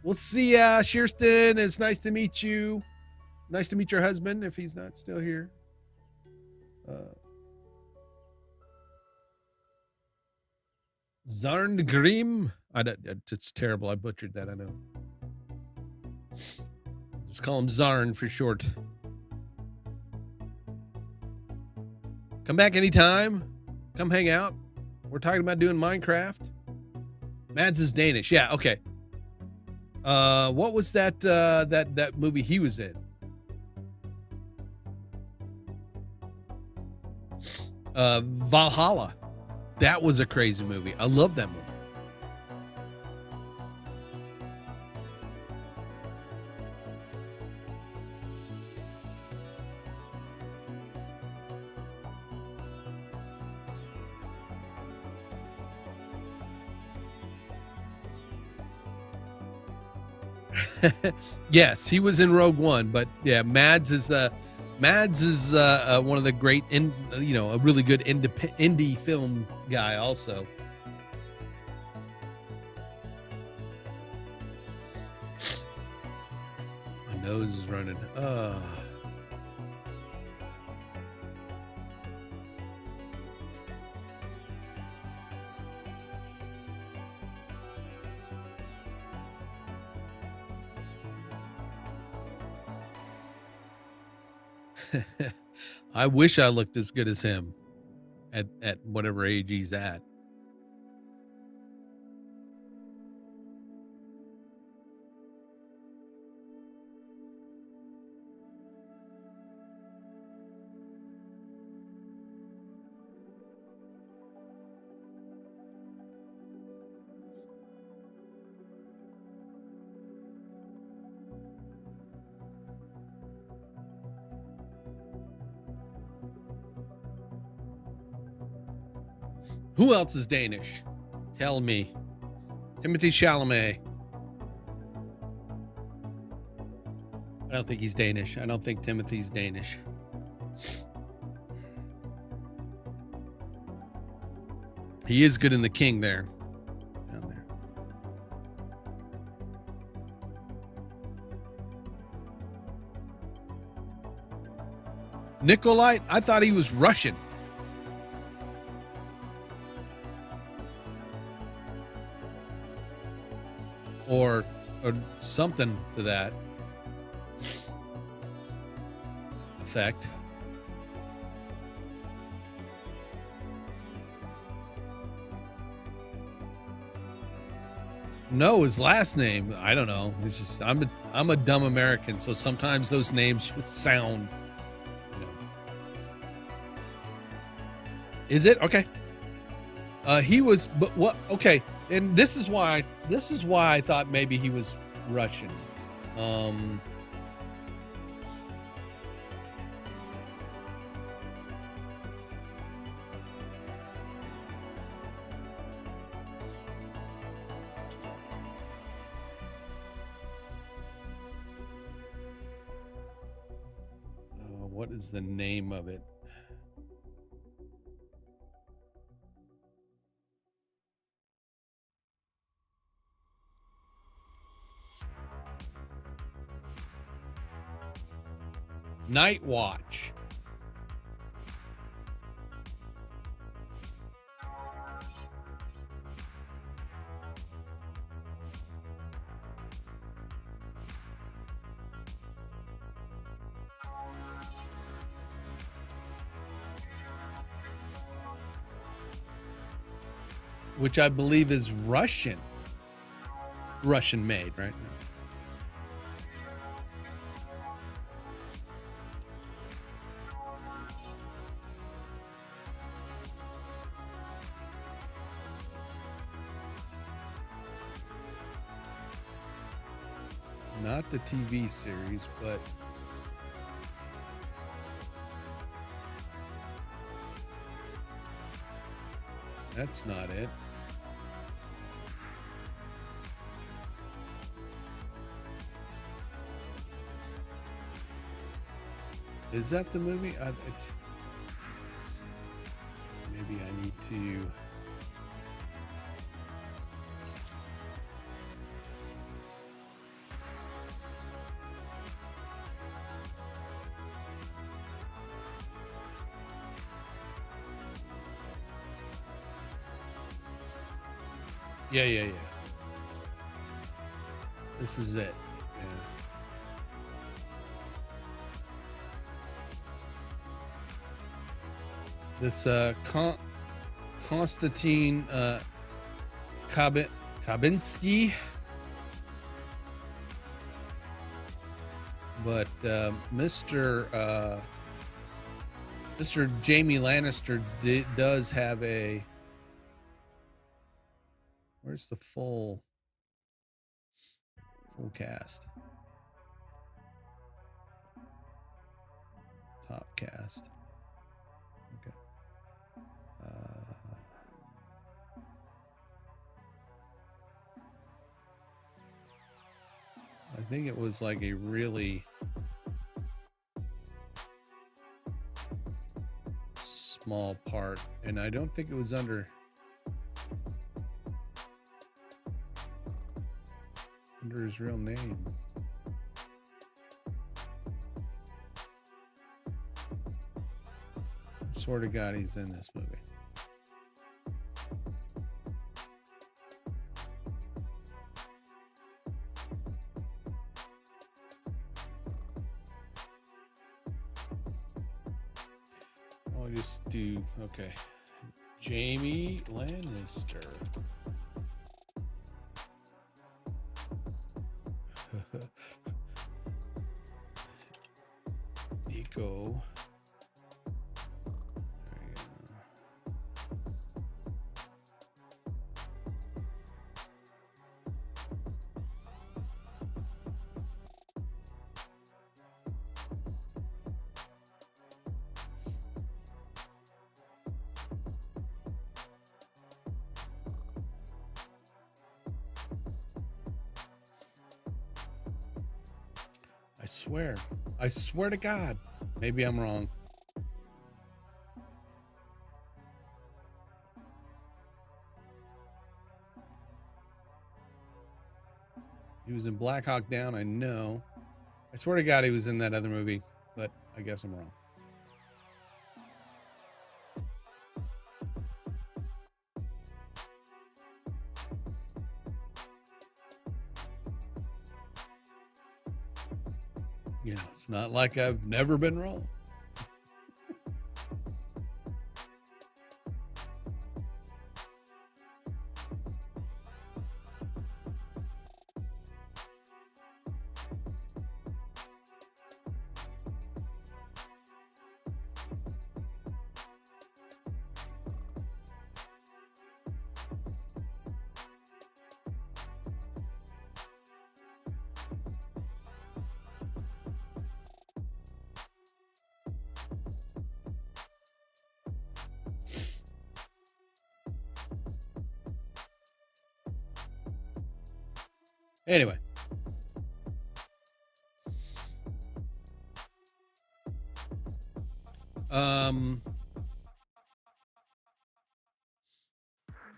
We'll see ya, Shearston. It's nice to meet you. Nice to meet your husband if he's not still here. Zarngrim. It's terrible. I butchered that. I know. Just call him Zarn for short. Come back anytime. Come hang out. We're talking about doing Minecraft. Mads is Danish. Yeah. Okay. What was that that movie he was in? Valhalla. That was a crazy movie. I love that movie. Yes, he was in Rogue One, but yeah, Mads is one of the great, a really good indie film guy also. My nose is running. I wish I looked as good as him at whatever age he's at. Who else is Danish? Tell me. Timothy Chalamet. I don't think he's Danish. I don't think Timothy's Danish. He is good in The King there. Down there. Nikolai? I thought he was Russian. Or something to that effect. No, his last name, I don't know. It's just I'm a dumb American, so sometimes those names just sound, Is it? Okay. He was, but what? Okay. And this is why I thought maybe he was Russian. What is the name of it? Night Watch. Which I believe is Russian. Russian made, right? Not the TV series, but that's not it. Is that the movie? Maybe I need to. Yeah. This is it. Yeah. This Konstantin Kabinski, but Mr. Jamie Lannister does have a. Where's the full cast? Top cast. Okay. I think it was like a really small part, and I don't think it was under his real name. I swear to God, he's in this movie. I'll just do, okay. Jamie Lannister. Nico. There you go. I swear to God. Maybe I'm wrong. He was in Black Hawk Down, I know. I swear to God he was in that other movie, but I guess I'm wrong. You know, it's not like I've never been wrong. Anyway.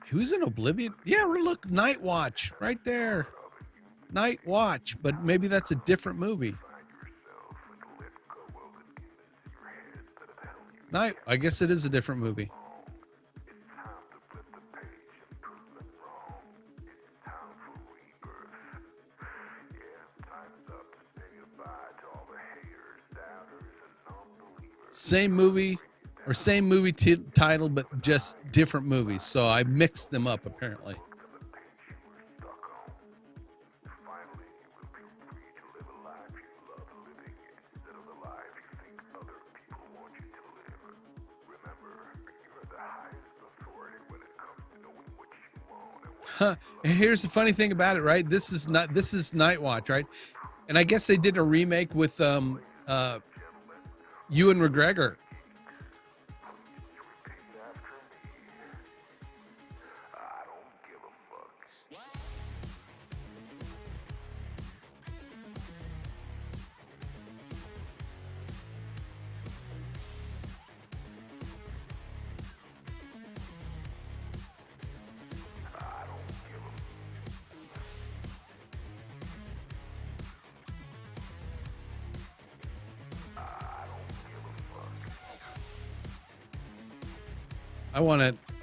Who's in Oblivion? Yeah, look, Night Watch right there. Night Watch, but maybe that's a different movie. I guess it is a different movie. Same movie or same movie title, but just different movies. So I mixed them up apparently. Huh. Here's the funny thing about it, right? This is Night Watch, right? And I guess they did a remake with Ewan McGregor.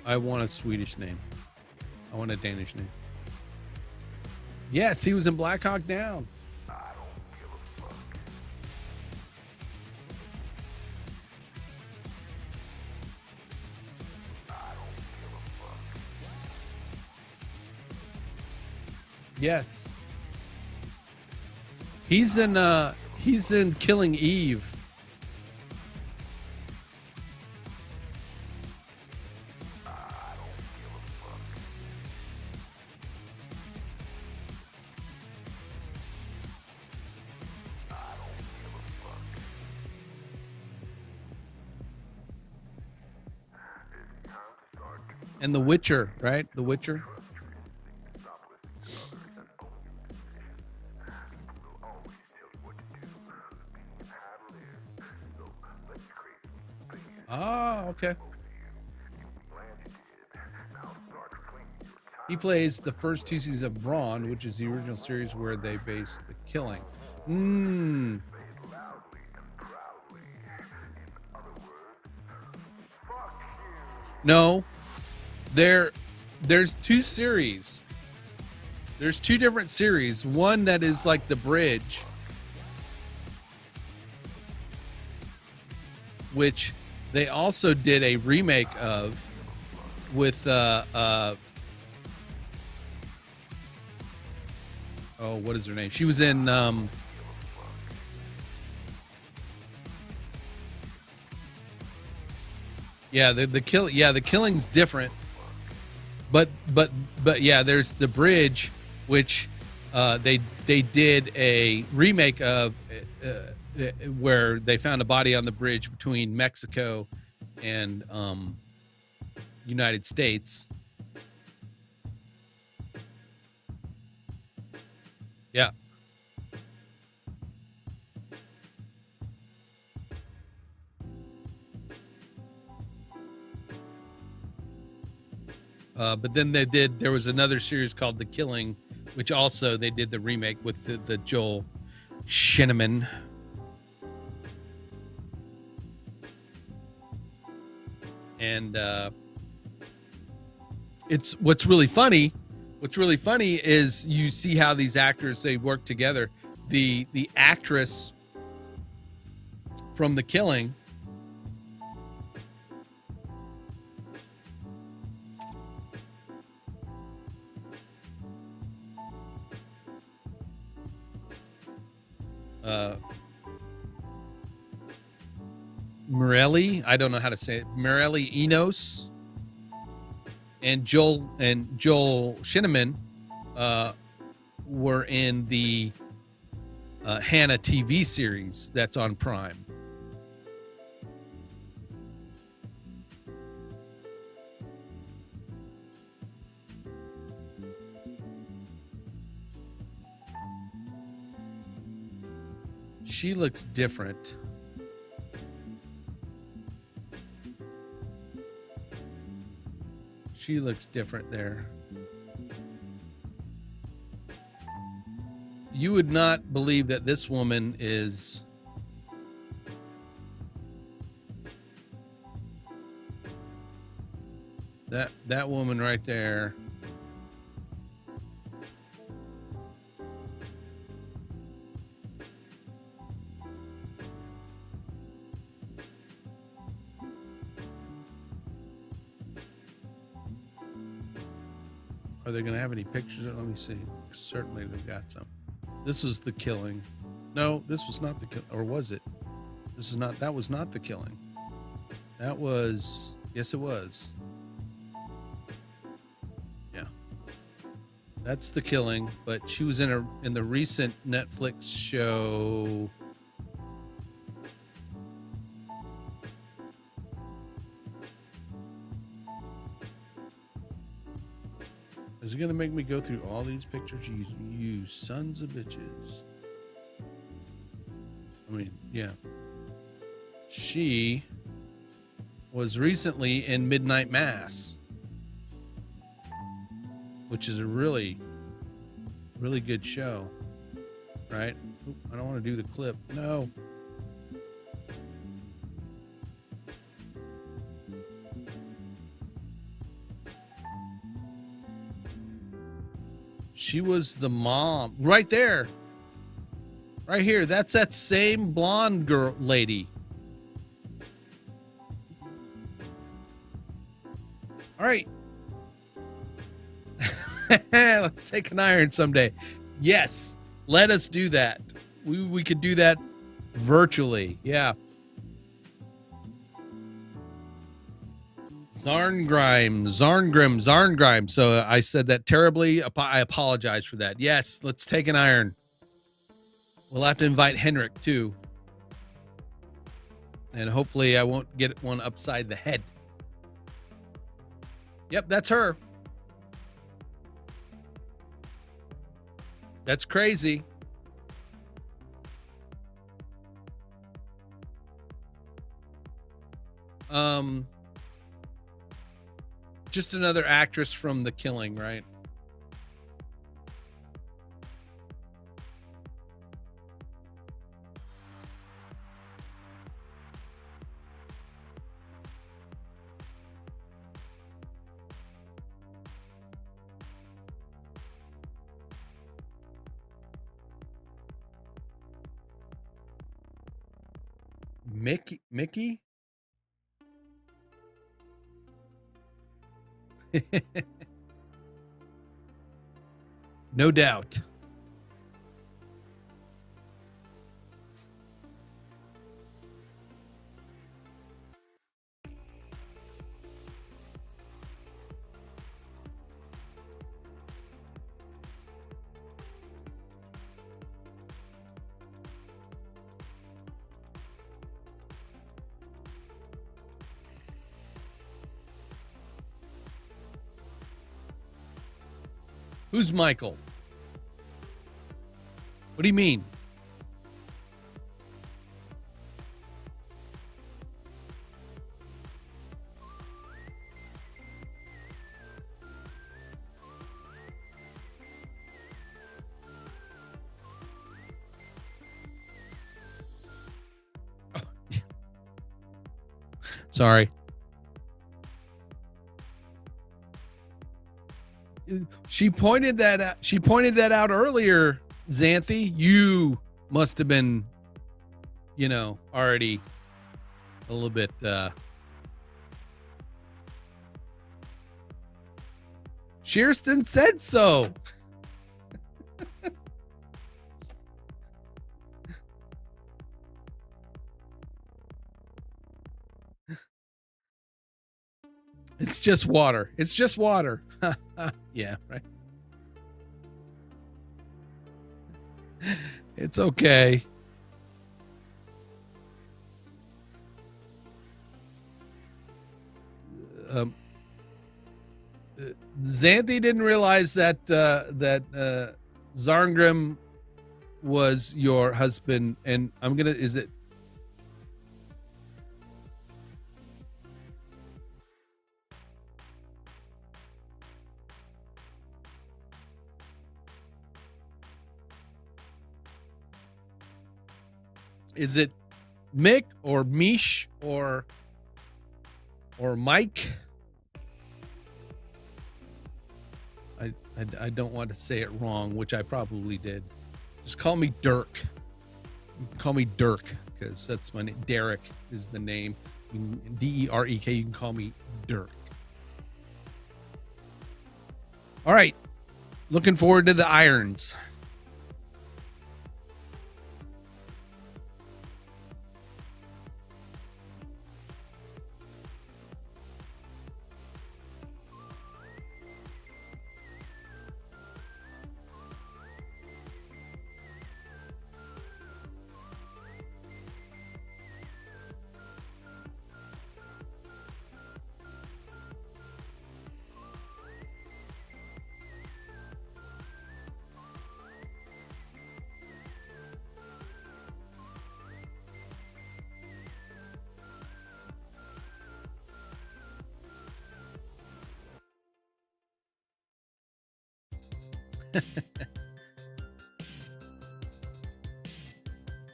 I want a Swedish name. I want a Danish name. Yes, he was in Black Hawk Down. Yes. He's in Killing Eve. And The Witcher, right? The Witcher. Oh, okay. He plays the first two seasons of Brawn, which is the original series where they based The Killing. No, there's two series. There's two different series. One that is like The Bridge, which they also did a remake of with oh, what is her name? She was in the Killing's different. But yeah, there's The Bridge, which they did a remake of where they found a body on the bridge between Mexico and United States. Yeah. But then there was another series called The Killing, which also they did the remake with the Joel Shinneman. And it's what's really funny is you see how these actors, they work together. The actress from The Killing, Morelli, I don't know how to say it, Morelli Enos, and Joel Shinneman were in the Hannah TV series that's on Prime. She looks different. She looks different there. You would not believe that this woman is that woman right there. Are they going to have any pictures? Let me see. Certainly they've got some. This was The Killing. No, this was not The Killing. Or was it? That was not The Killing. That was, yes, it was. Yeah. That's The Killing, but she was in the recent Netflix show. Is it going to make me go through all these pictures? You sons of bitches. I mean, yeah. She was recently in Midnight Mass, which is a really, really good show, right? Oop, I don't want to do the clip. No. She was the mom right there, right here. That's that same blonde girl lady. All right. Let's take an iron someday. Yes. Let us do that. We could do that virtually. Yeah. Zarngrim. So I said that terribly. I apologize for that. Yes, let's take an iron. We'll have to invite Henrik too. And hopefully I won't get one upside the head. Yep, that's her. That's crazy. Just another actress from The Killing, right? Mickey? No doubt. Who's Michael? What do you mean? Oh. Sorry. She pointed that out. She pointed that out earlier, Xanthi. You must have been, already a little bit Shearston said so. It's just water. It's just water. Yeah, right. It's okay. Xanthi didn't realize that Zarngrim was your husband, and is it? Is it Mick or Mish or Mike? I don't want to say it wrong, which I probably did. Just call me Dirk. You can call me Dirk because that's my name. Derek is the name. D-E-R-E-K. You can call me Dirk. All right. Looking forward to the irons.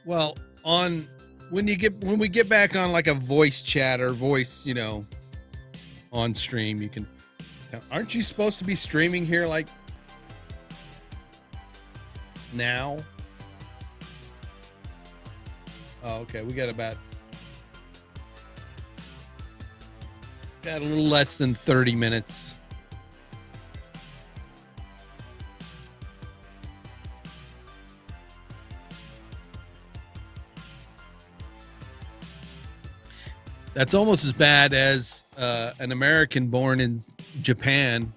Well, when we get back on like a voice chat or voice, on stream, you can. Aren't you supposed to be streaming here like now? Oh, okay. We got a little less than 30 minutes. That's almost as bad as an American born in Japan.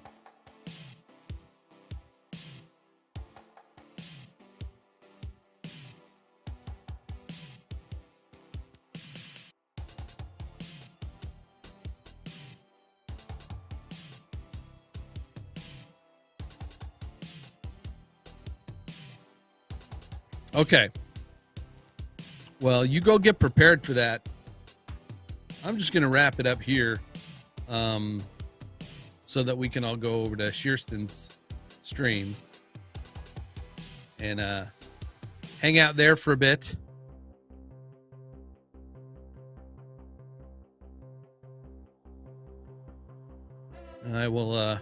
Okay. Well, you go get prepared for that. I'm just going to wrap it up here so that we can all go over to Shearston's stream and hang out there for a bit. I will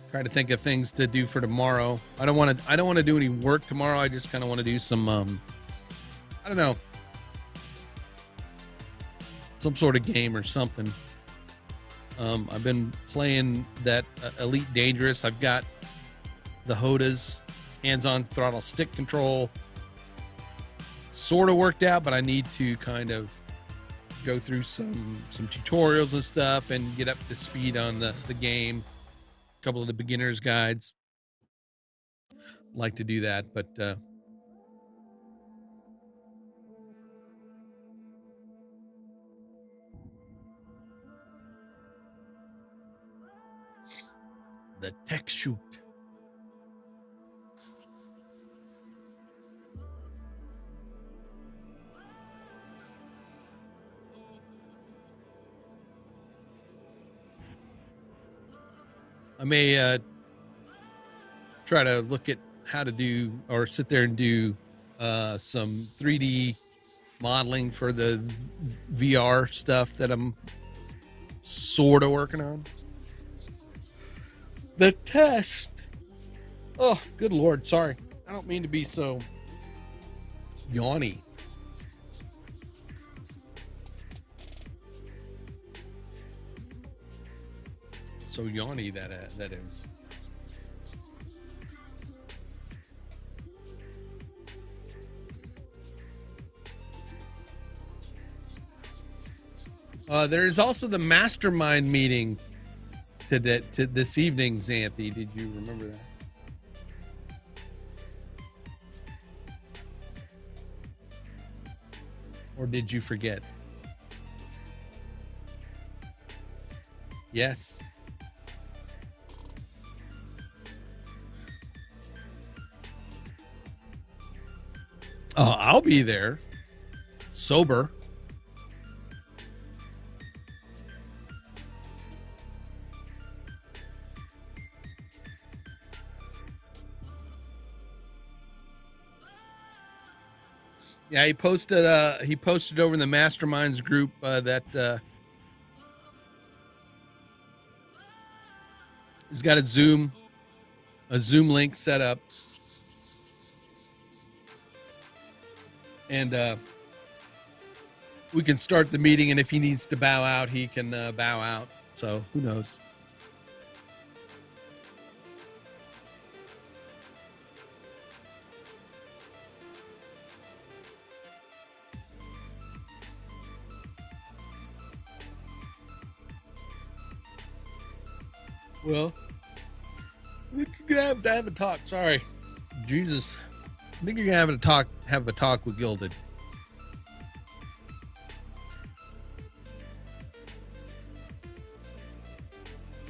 try to think of things to do for tomorrow. I don't want to do any work tomorrow. I just kind of want to do some I don't know, some sort of game or something. I've been playing that Elite Dangerous. I've got the Hoda's hands-on throttle stick control sort of worked out, but I need to kind of go through some tutorials and stuff and get up to speed on the game. A couple of the beginner's guides. Like to do that, but the tech shoot. I may try to look at how to do or sit there and do some 3D modeling for the VR stuff that I'm sort of working on. The test. Oh, good Lord. Sorry. I don't mean to be so yawny. So yawny that is. There is also the mastermind meeting to this evening, Xanthi. Did you remember that? Or did you forget? Yes. I'll be there. Sober. Yeah, he posted over in the Masterminds group that he's got a Zoom link set up. And we can start the meeting, and if he needs to bow out, he can bow out. So who knows? Well, we're gonna have a talk. Sorry, Jesus. I think you're gonna have a talk with Gilded.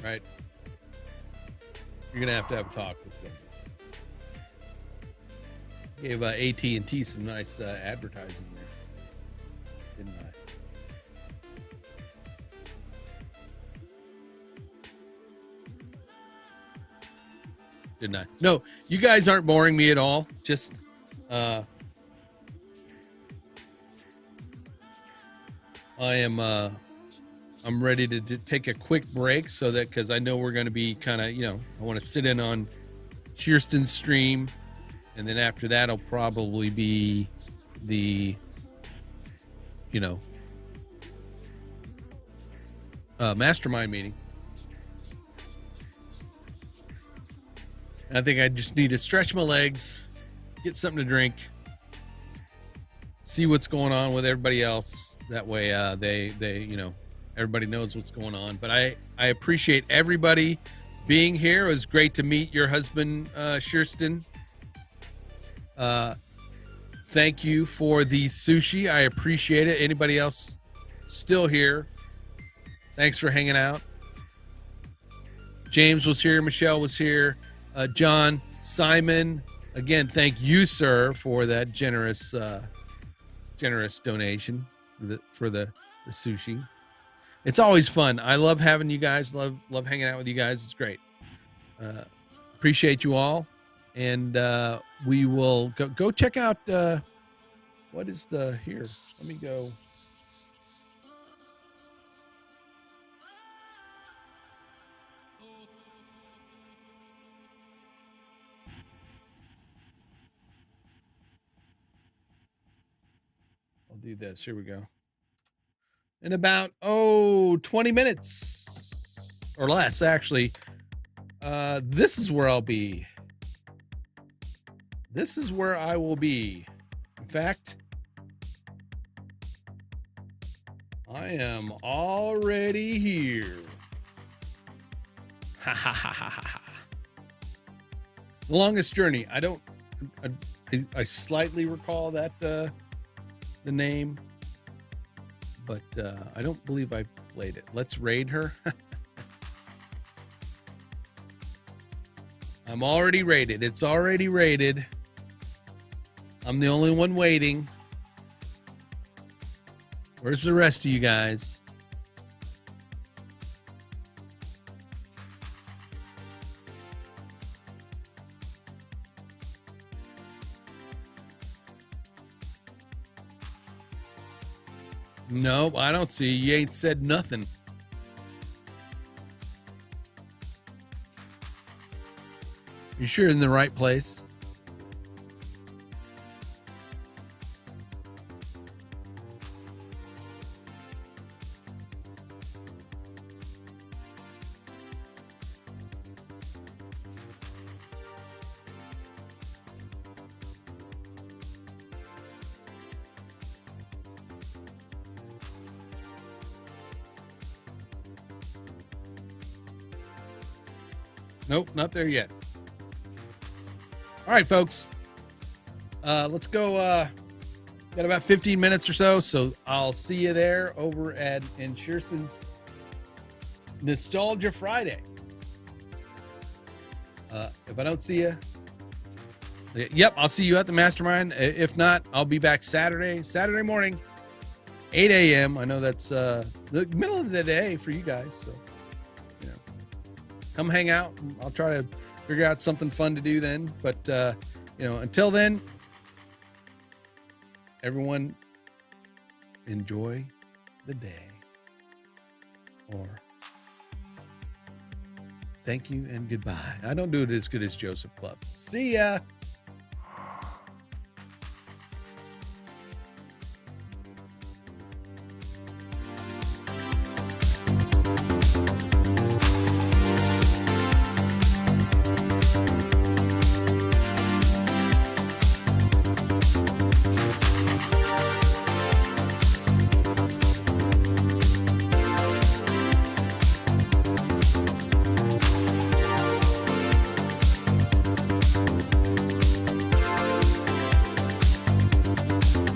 Right? You're gonna have a talk with Gilded. Gave AT&T some nice advertising there, didn't I? Didn't I? No, you guys aren't boring me at all. Just I'm ready to take a quick break so that, because I know we're going to be kind of, I want to sit in on Shearston's stream, and then after that it'll probably be the mastermind meeting. I think I just need to stretch my legs, get something to drink, see what's going on with everybody else. That way everybody knows what's going on. But I appreciate everybody being here. It was great to meet your husband, Shearston. Thank you for the sushi. I appreciate it. Anybody else still here? Thanks for hanging out. James was here. Michelle was here. John, Simon, again, thank you, sir, for that generous generous donation for the sushi. It's always fun. I love having you guys. Love hanging out with you guys. It's great. Appreciate you all, and we will go check out. What is the here? Let me go. I'll do this. Here we go. In about 20 minutes or less, actually. This is where I'll be. This is where I will be. In fact, I am already here. Ha ha ha ha ha. The longest journey. I slightly recall that the name, but I don't believe I played it. Let's raid her. I'm already rated. It's already rated. I'm the only one waiting. Where's the rest of you guys? Nope, I don't see. You ain't said nothing. You sure in the right place? Nope, not there yet. All right, folks. Let's go. Got about 15 minutes or so I'll see you there over in Shearson's Nostalgia Friday. If I don't see you, yep, I'll see you at the Mastermind. If not, I'll be back Saturday morning, 8 a.m. I know that's the middle of the day for you guys, so come hang out. I'll try to figure out something fun to do then. But, until then, everyone enjoy the day. Or thank you and goodbye. I don't do it as good as Joseph Club. See ya.